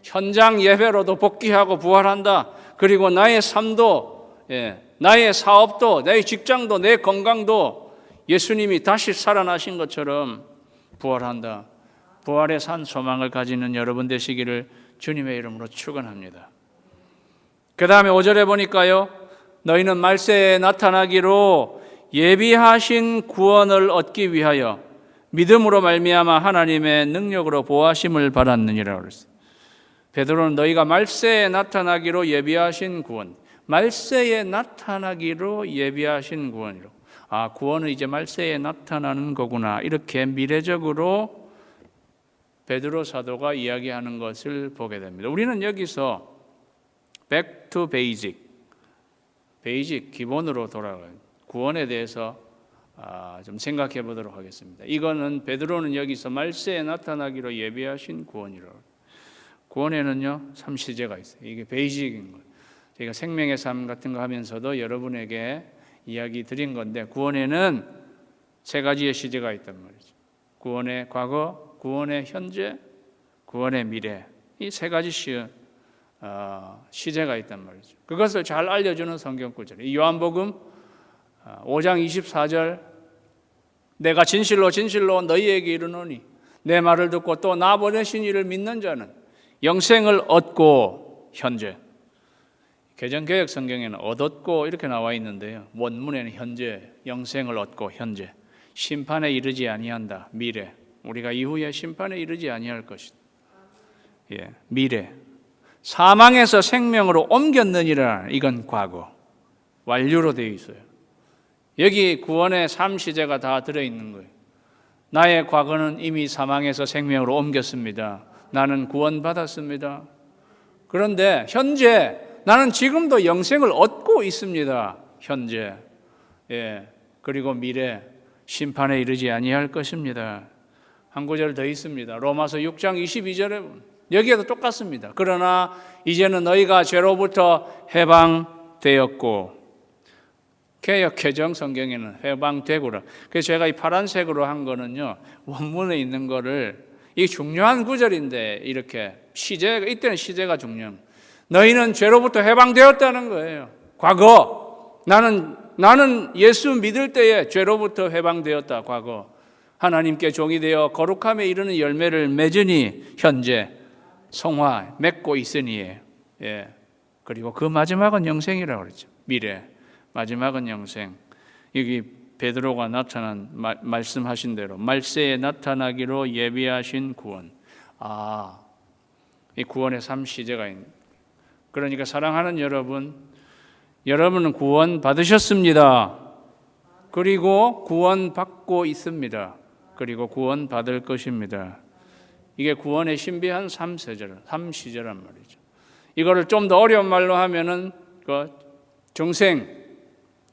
현장 예배로도 복귀하고 부활한다. 그리고 나의 삶도, 나의 사업도, 내 직장도, 내 건강도 예수님이 다시 살아나신 것처럼 부활한다. 부활의 산 소망을 가지는 여러분 되시기를 주님의 이름으로 축원합니다. 그 다음에 5절에 보니까요, 너희는 말세에 나타나기로 예비하신 구원을 얻기 위하여 믿음으로 말미암아 하나님의 능력으로 보호하심을 받았느니라 그랬어요. 베드로는 너희가 말세에 나타나기로 예비하신 구원, 말세에 나타나기로 예비하신 구원이라고. 구원은 이제 말세에 나타나는 거구나, 이렇게 미래적으로 베드로 사도가 이야기하는 것을 보게 됩니다. 우리는 여기서 back to basic, 기본으로 돌아가요. 구원에 대해서 좀 생각해 보도록 하겠습니다. 이거는 베드로는 여기서 말세에 나타나기로 예비하신 구원이라고. 구원에는요 3시제가 있어요. 이게 베이직인 거예요. 저희가 생명의 삶 같은 거 하면서도 여러분에게 이야기 드린 건데, 구원에는 3가지의 시제가 있단 말이죠. 구원의 과거, 구원의 현재, 구원의 미래. 이 3가지 시제가 있단 말이죠. 그것을 잘 알려주는 성경 구절. 이 요한복음 5장 24절, 내가 진실로 너희에게 이르노니 내 말을 듣고 또 나 보내신 이를 믿는 자는 영생을 얻고, 현재. 개정개혁 성경에는 얻었고 이렇게 나와 있는데요, 원문에는 현재, 영생을 얻고, 현재. 심판에 이르지 아니한다, 미래. 우리가 이후에 심판에 이르지 아니할 것이다. 미래. 사망에서 생명으로 옮겼느니라, 이건 과거, 완료로 되어 있어요. 여기 구원의 3시제가 다 들어있는 거예요. 나의 과거는 이미 사망에서 생명으로 옮겼습니다. 나는 구원받았습니다. 그런데 현재, 나는 지금도 영생을 얻고 있습니다. 현재. 그리고 미래, 심판에 이르지 아니할 것입니다. 한 구절 더 있습니다. 로마서 6장 22절에 여기에도 똑같습니다. 그러나 이제는 너희가 죄로부터 해방되었고, 개역 개정 성경에는 해방되고라. 그래서 제가 이 파란색으로 한 거는요, 원문에 있는 거를, 이 중요한 구절인데 이렇게 시제, 이때는 시제가 중요합니다. 너희는 죄로부터 해방되었다는 거예요. 과거. 나는 예수 믿을 때에 죄로부터 해방되었다. 과거. 하나님께 종이 되어 거룩함에 이르는 열매를 맺으니 현재 성화 맺고 있으니. 예. 그리고 그 마지막은 영생이라고 그랬죠. 미래. 마지막은 영생. 여기 베드로가 말씀하신 대로 말세에 나타나기로 예비하신 구원. 이 구원의 3시제가 있는. 그러니까 사랑하는 여러분은 구원 받으셨습니다. 그리고 구원 받고 있습니다. 그리고 구원 받을 것입니다. 이게 구원의 신비한 3시제란 말이죠. 이거를 좀 더 어려운 말로 하면은 정생,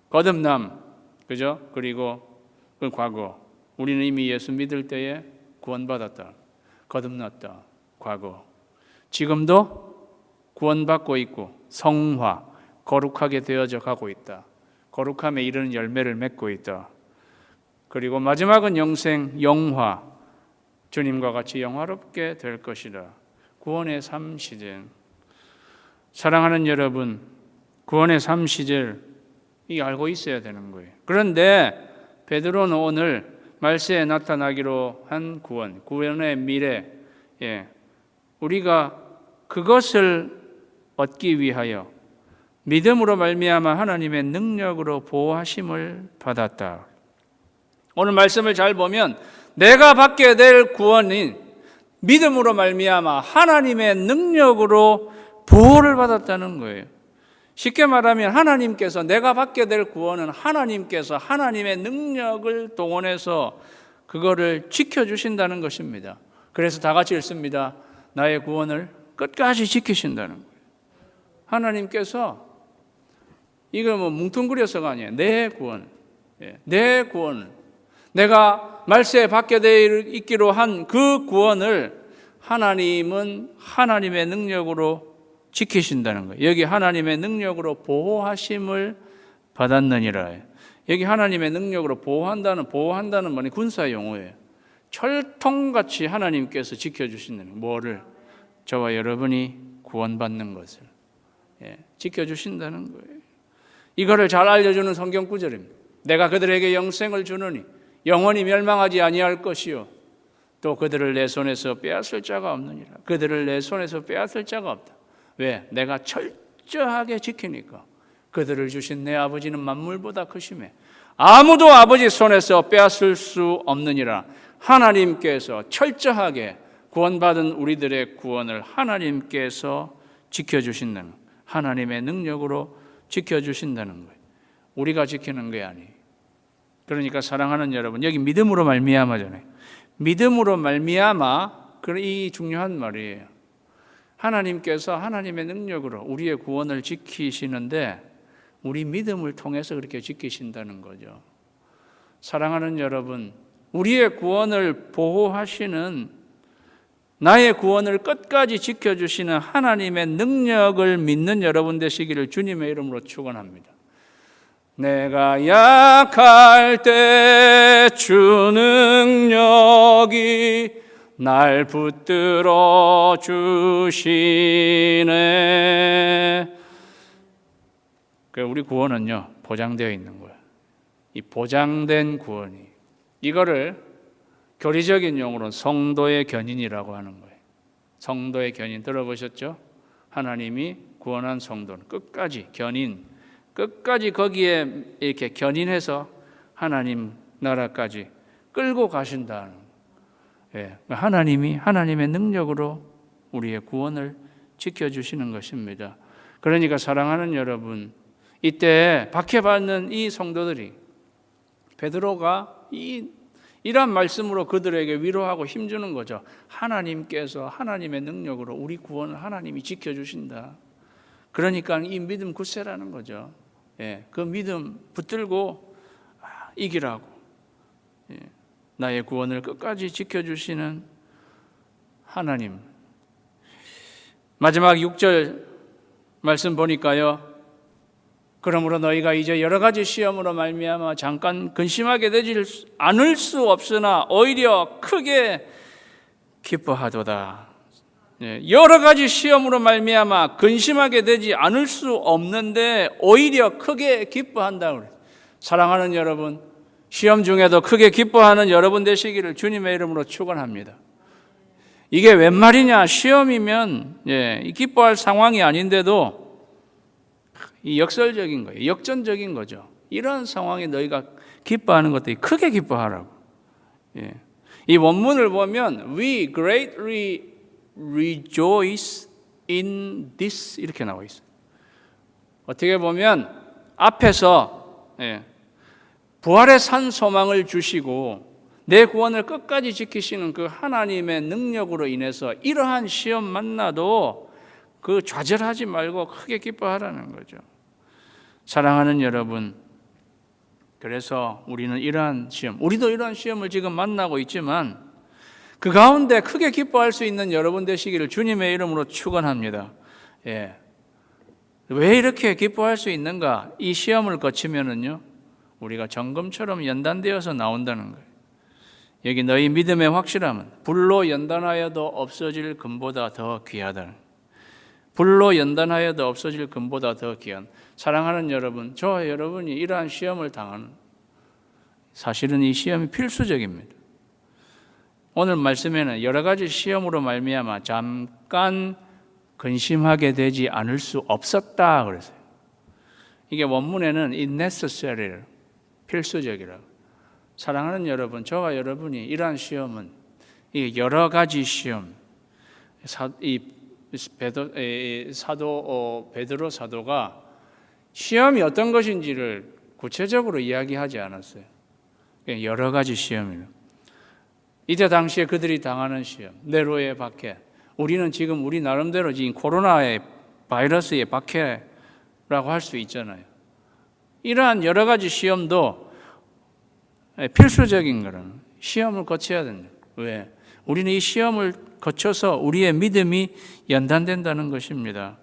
거듭남, 그죠? 그리고 그 과거. 우리는 이미 예수 믿을 때에 구원받았다. 거듭났다. 과거. 지금도 구원받고 있고 성화, 거룩하게 되어져 가고 있다. 거룩함에 이르는 열매를 맺고 있다. 그리고 마지막은 영생, 영화. 주님과 같이 영화롭게 될 것이다. 구원의 3시제. 사랑하는 여러분, 구원의 3시제를 알고 있어야 되는 거예요. 그런데 베드로는 오늘 말세에 나타나기로 한 구원의 미래, 우리가 그것을 얻기 위하여 믿음으로 말미암아 하나님의 능력으로 보호하심을 받았다. 오늘 말씀을 잘 보면 내가 받게 될 구원인 믿음으로 말미암아 하나님의 능력으로 보호를 받았다는 거예요. 쉽게 말하면 하나님께서 내가 받게 될 구원은 하나님께서 하나님의 능력을 동원해서 그거를 지켜주신다는 것입니다. 그래서 다 같이 읽습니다. 나의 구원을 끝까지 지키신다는 거예요. 하나님께서 이거 뭉뚱그려서가 아니에요. 내 구원. 내 구원. 내가 말세에 받게 되어 있기로 한 그 구원을 하나님은 하나님의 능력으로 지키신다는 거예요. 여기 하나님의 능력으로 보호하심을 받았느니라. 여기 하나님의 능력으로 보호한다는 말이 군사 용어예요. 철통같이 하나님께서 지켜주신다는 거예요. 뭐를? 저와 여러분이 구원받는 것을 지켜주신다는 거예요. 이거를 잘 알려주는 성경 구절입니다. 내가 그들에게 영생을 주느니 영원히 멸망하지 아니할 것이요 또 그들을 내 손에서 빼앗을 자가 없느니라. 그들을 내 손에서 빼앗을 자가 없다. 왜? 내가 철저하게 지키니까. 그들을 주신 내 아버지는 만물보다 크심에 아무도 아버지 손에서 빼앗을 수 없느니라. 하나님께서 철저하게 구원받은 우리들의 구원을 하나님께서 지켜주신다는, 하나님의 능력으로 지켜주신다는 거예요. 우리가 지키는 게 아니에요. 그러니까 사랑하는 여러분, 여기 믿음으로 말미암아잖아요. 믿음으로 말미암아, 이 중요한 말이에요. 하나님께서 하나님의 능력으로 우리의 구원을 지키시는데 우리 믿음을 통해서 그렇게 지키신다는 거죠. 사랑하는 여러분, 우리의 구원을 보호하시는, 나의 구원을 끝까지 지켜주시는 하나님의 능력을 믿는 여러분 되시기를 주님의 이름으로 축원합니다. 내가 약할 때 주 능력이 날 붙들어 주시네. 우리 구원은요, 보장되어 있는 거예요. 이 보장된 구원이, 이거를 교리적인 용어로는 성도의 견인이라고 하는 거예요. 성도의 견인 들어보셨죠? 하나님이 구원한 성도는 끝까지 견인, 끝까지 거기에 이렇게 견인해서 하나님 나라까지 끌고 가신다는, 하나님이 하나님의 능력으로 우리의 구원을 지켜주시는 것입니다. 그러니까 사랑하는 여러분, 이때 박해받는 이 성도들이, 베드로가 이런 말씀으로 그들에게 위로하고 힘주는 거죠. 하나님께서 하나님의 능력으로 우리 구원을 하나님이 지켜주신다. 그러니까 이 믿음 굳세라는 거죠. 그 믿음 붙들고 이기라고. 나의 구원을 끝까지 지켜주시는 하나님. 마지막 6절 말씀 보니까요, 그러므로 너희가 이제 여러 가지 시험으로 말미암아 잠깐 근심하게 되지 않을 수 없으나 오히려 크게 기뻐하도다. 여러 가지 시험으로 말미암아 근심하게 되지 않을 수 없는데 오히려 크게 기뻐한다 그래요. 사랑하는 여러분, 시험 중에도 크게 기뻐하는 여러분 되시기를 주님의 이름으로 축원합니다. 이게 웬 말이냐? 시험이면 기뻐할 상황이 아닌데도 이 역설적인 거예요. 역전적인 거죠. 이런 상황에 너희가 기뻐하는 것들이 크게 기뻐하라고. 이 원문을 보면 We greatly rejoice in this 이렇게 나와 있어요. 어떻게 보면 앞에서 부활의 산 소망을 주시고 내 구원을 끝까지 지키시는 그 하나님의 능력으로 인해서 이러한 시험 만나도 그 좌절하지 말고 크게 기뻐하라는 거죠. 사랑하는 여러분, 그래서 우리는 이러한 시험, 우리도 이러한 시험을 지금 만나고 있지만 그 가운데 크게 기뻐할 수 있는 여러분 되시기를 주님의 이름으로 축원합니다. 왜 이렇게 기뻐할 수 있는가? 이 시험을 거치면은요, 우리가 정금처럼 연단되어서 나온다는 거예요. 여기 너희 믿음의 확실함은 불로 연단하여도 없어질 금보다 더 귀하다. 불로 연단하여도 없어질 금보다 더 귀한. 사랑하는 여러분, 저와 여러분이 이러한 시험을 당하는, 사실은 이 시험이 필수적입니다. 오늘 말씀에는 여러 가지 시험으로 말미암아 잠깐 근심하게 되지 않을 수 없었다 그랬어요. 이게 원문에는 it necessary, 필수적이라고. 사랑하는 여러분, 저와 여러분이 이러한 시험은 이 여러 가지 시험, 베드로 사도가 시험이 어떤 것인지를 구체적으로 이야기하지 않았어요. 여러 가지 시험이에요. 이때 당시에 그들이 당하는 시험, 네로의 박해. 우리는 지금 우리 나름대로 지금 코로나의 바이러스의 박해라고 할 수 있잖아요. 이러한 여러 가지 시험도 필수적인 거는 시험을 거쳐야 된다. 왜? 우리는 이 시험을 거쳐서 우리의 믿음이 연단된다는 것입니다.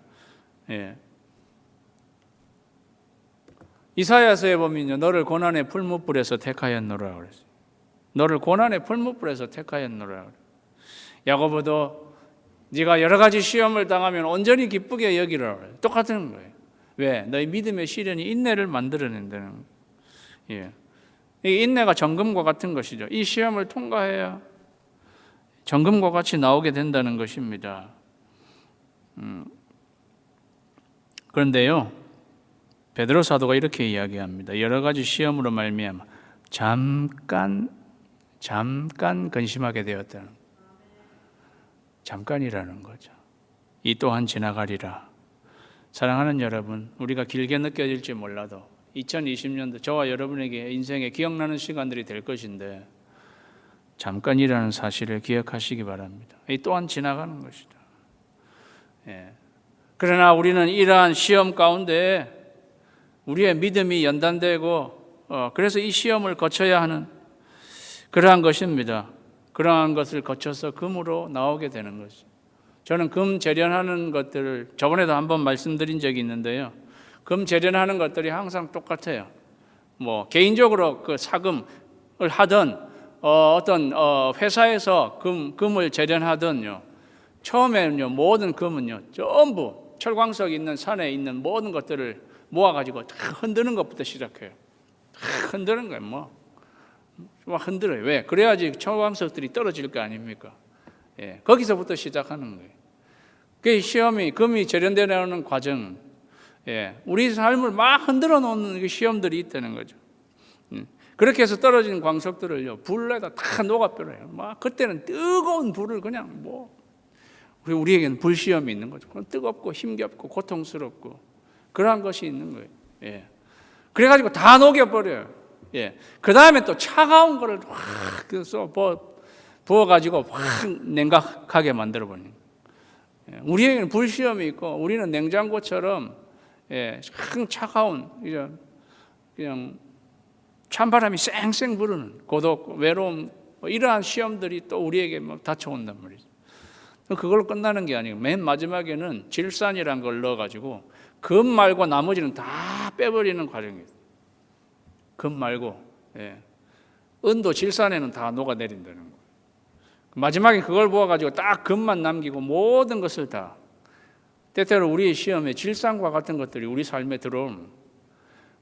이사야서에 보면요, 너를 고난의 풀무불에서 택하였노라 그랬어요. 너를 고난의 풀무불에서 택하였노라. 야고보도 네가 여러 가지 시험을 당하면 온전히 기쁘게 여기라. 똑같은 거예요. 왜? 너희 믿음의 시련이 인내를 만들어낸다는 거예요. 이 인내가 정금과 같은 것이죠. 이 시험을 통과해야 정금과 같이 나오게 된다는 것입니다. 그런데요, 베드로 사도가 이렇게 이야기합니다. 여러 가지 시험으로 말미암아 잠깐 근심하게 되었다는, 잠깐이라는 거죠. 이 또한 지나가리라. 사랑하는 여러분, 우리가 길게 느껴질지 몰라도 2020년도 저와 여러분에게 인생에 기억나는 시간들이 될 것인데 잠깐이라는 사실을 기억하시기 바랍니다. 이 또한 지나가는 것이다. 그러나 우리는 이러한 시험 가운데 우리의 믿음이 연단되고 그래서 이 시험을 거쳐야 하는 그러한 것입니다. 그러한 것을 거쳐서 금으로 나오게 되는 것이죠. 저는 금 재련하는 것들을 저번에도 한번 말씀드린 적이 있는데요. 금 재련하는 것들이 항상 똑같아요. 개인적으로 그 사금을 하든 어떤 회사에서 금을 재련하든요. 처음에는요, 모든 금은요, 전부 철광석 있는 산에 있는 모든 것들을 모아가지고 다 흔드는 것부터 시작해요. 다 흔드는 거예요. 막 흔들어요. 왜? 그래야지 철광석들이 떨어질 거 아닙니까? 거기서부터 시작하는 거예요. 그 시험이, 금이 재련되는 과정, 우리 삶을 막 흔들어 놓는 시험들이 있다는 거죠. 그렇게 해서 떨어진 광석들을요, 불에다 다 녹아버려요. 그때는 뜨거운 불을 그냥 우리에게는 불시험이 있는 거죠. 뜨겁고 힘겹고 고통스럽고 그러한 것이 있는 거예요. 그래가지고 다 녹여버려요. 그 다음에 또 차가운 거를 확 부어가지고 확 냉각하게 만들어버리는 거예요. 우리에게는 불시험이 있고 우리는 냉장고처럼 참 차가운 그냥 찬바람이 쌩쌩 부르는 고독, 외로움, 이러한 시험들이 또 우리에게 막 닥쳐온단 말이죠. 그걸로 끝나는 게 아니고 맨 마지막에는 질산이라는 걸 넣어가지고 금 말고 나머지는 다 빼버리는 과정이에요. 금 말고 은도 질산에는 다 녹아내린다는 거예요. 마지막에 그걸 보아가지고 딱 금만 남기고 모든 것을 다, 때때로 우리의 시험에 질상과 같은 것들이 우리 삶에 들어오면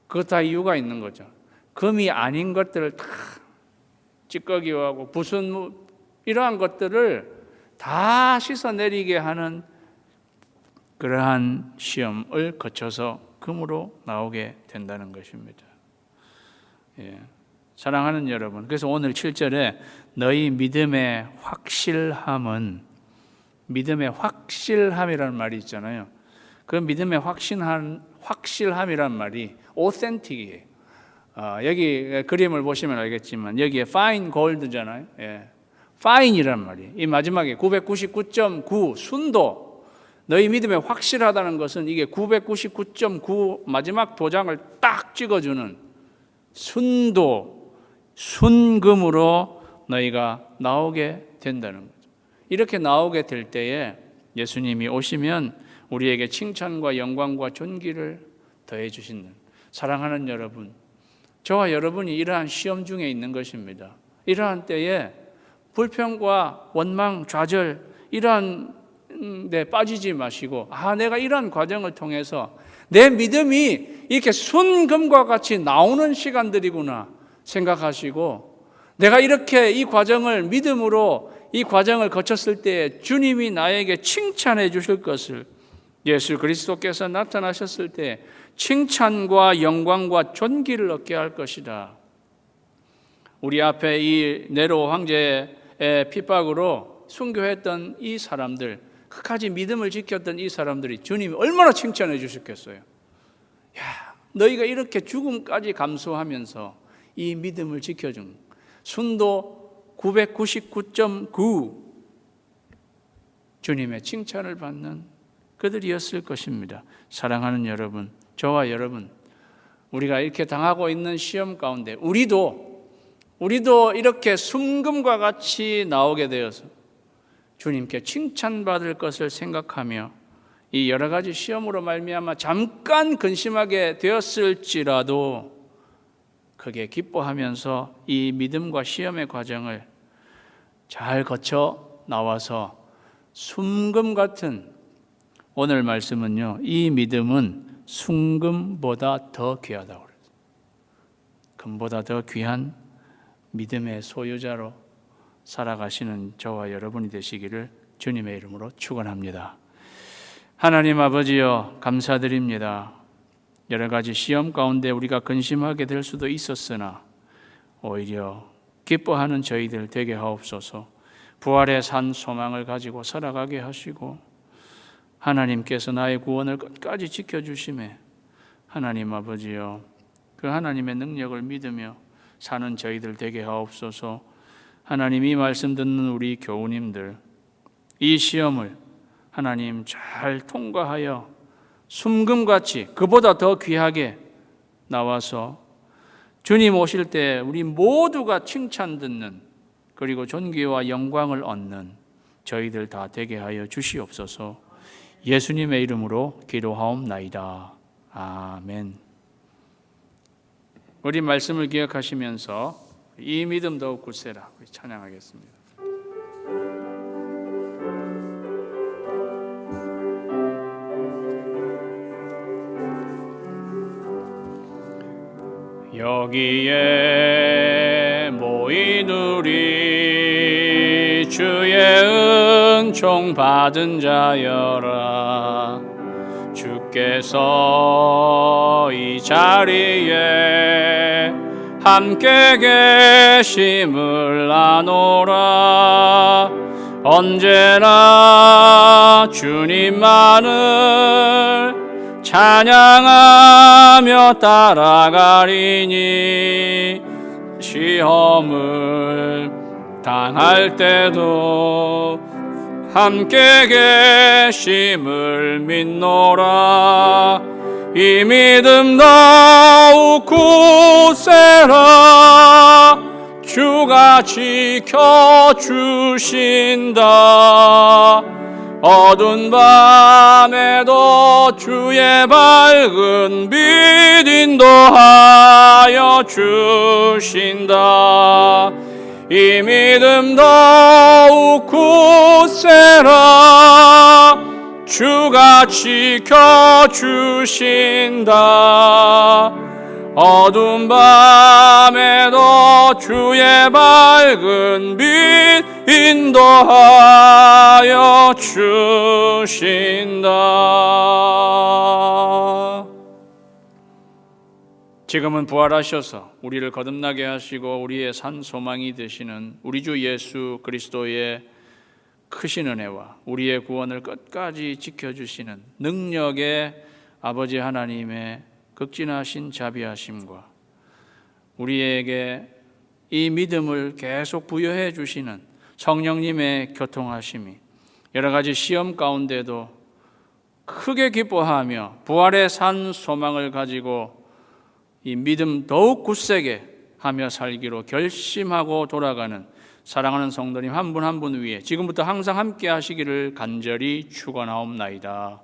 그것 다 이유가 있는 거죠. 금이 아닌 것들을 다 찌꺼기하고 무슨 이러한 것들을 다 씻어내리게 하는 그러한 시험을 거쳐서 금으로 나오게 된다는 것입니다. 예. 사랑하는 여러분, 그래서 오늘 7절에 너희 믿음의 확실함이라는 말이 있잖아요. 그 믿음의 확실함이라는 말이 authentic이에요. 여기 그림을 보시면 알겠지만 여기에 fine gold잖아요. 예. fine이란 말이에요. 이 마지막에 999.9 순도, 너희 믿음에 확실하다는 것은 이게 999.9 마지막 도장을 딱 찍어주는 순금으로 너희가 나오게 된다는 거죠. 이렇게 나오게 될 때에 예수님이 오시면 우리에게 칭찬과 영광과 존귀를 더해 주시는, 사랑하는 여러분, 저와 여러분이 이러한 시험 중에 있는 것입니다. 이러한 때에 불평과 원망, 좌절 이러한 데 빠지지 마시고, 내가 이러한 과정을 통해서 내 믿음이 이렇게 순금과 같이 나오는 시간들이구나 생각하시고, 내가 이렇게 이 과정을 믿음으로 이 과정을 거쳤을 때 주님이 나에게 칭찬해 주실 것을, 예수 그리스도께서 나타나셨을 때 칭찬과 영광과 존귀를 얻게 할 것이다. 우리 앞에 이 네로 황제의 핍박으로 순교했던 이 사람들, 끝까지 믿음을 지켰던 이 사람들이 주님이 얼마나 칭찬해 주셨겠어요. 너희가 이렇게 죽음까지 감수하면서 이 믿음을 지켜준 순도 999.9 주님의 칭찬을 받는 그들이었을 것입니다. 사랑하는 여러분, 저와 여러분, 우리가 이렇게 당하고 있는 시험 가운데 우리도 이렇게 순금과 같이 나오게 되어서 주님께 칭찬받을 것을 생각하며 이 여러 가지 시험으로 말미암아 잠깐 근심하게 되었을지라도 크게 기뻐하면서 이 믿음과 시험의 과정을 잘 거쳐 나와서 순금 같은, 오늘 말씀은요, 이 믿음은 순금보다 더 귀하다고 그랬어요. 금보다 더 귀한 믿음의 소유자로 살아가시는 저와 여러분이 되시기를 주님의 이름으로 축원합니다. 하나님 아버지여, 감사드립니다. 여러 가지 시험 가운데 우리가 근심하게 될 수도 있었으나 오히려 기뻐하는 저희들 되게 하옵소서. 부활의 산 소망을 가지고 살아가게 하시고, 하나님께서 나의 구원을 끝까지 지켜주심에 하나님 아버지여, 그 하나님의 능력을 믿으며 사는 저희들 되게 하옵소서. 하나님, 이 말씀 듣는 우리 교우님들, 이 시험을 하나님 잘 통과하여 순금같이 그보다 더 귀하게 나와서 주님 오실 때 우리 모두가 칭찬 듣는, 그리고 존귀와 영광을 얻는 저희들 다 되게 하여 주시옵소서. 예수님의 이름으로 기도하옵나이다. 아멘. 우리 말씀을 기억하시면서 이 믿음 더욱 굳세라 찬양하겠습니다. 여기에 모인 우리 주의 은총 받은 자여라. 주께서 이 자리에 함께 계심을 아노라. 언제나 주님만을 찬양하며 따라가리니, 시험을 당할 때도 함께 계심을 믿노라. 이 믿음 더욱 굳세라. 주가 지켜주신다. 어두운 밤에도 주의 밝은 빛 인도하여 주신다. 이 믿음 더욱 굳세라. 주가 지켜주신다. 어두운 밤에도 주의 밝은 빛 인도하여 주신다. 지금은 부활하셔서 우리를 거듭나게 하시고 우리의 산 소망이 되시는 우리 주 예수 그리스도의 크신 은혜와 우리의 구원을 끝까지 지켜주시는 능력의 아버지 하나님의 극진하신 자비하심과 우리에게 이 믿음을 계속 부여해 주시는 성령님의 교통하심이 여러 가지 시험 가운데도 크게 기뻐하며 부활의 산 소망을 가지고 이 믿음 더욱 굳세게 하며 살기로 결심하고 돌아가는 사랑하는 성도님 한 분 한 분 위에 지금부터 항상 함께 하시기를 간절히 축원하옵나이다.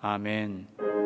아멘.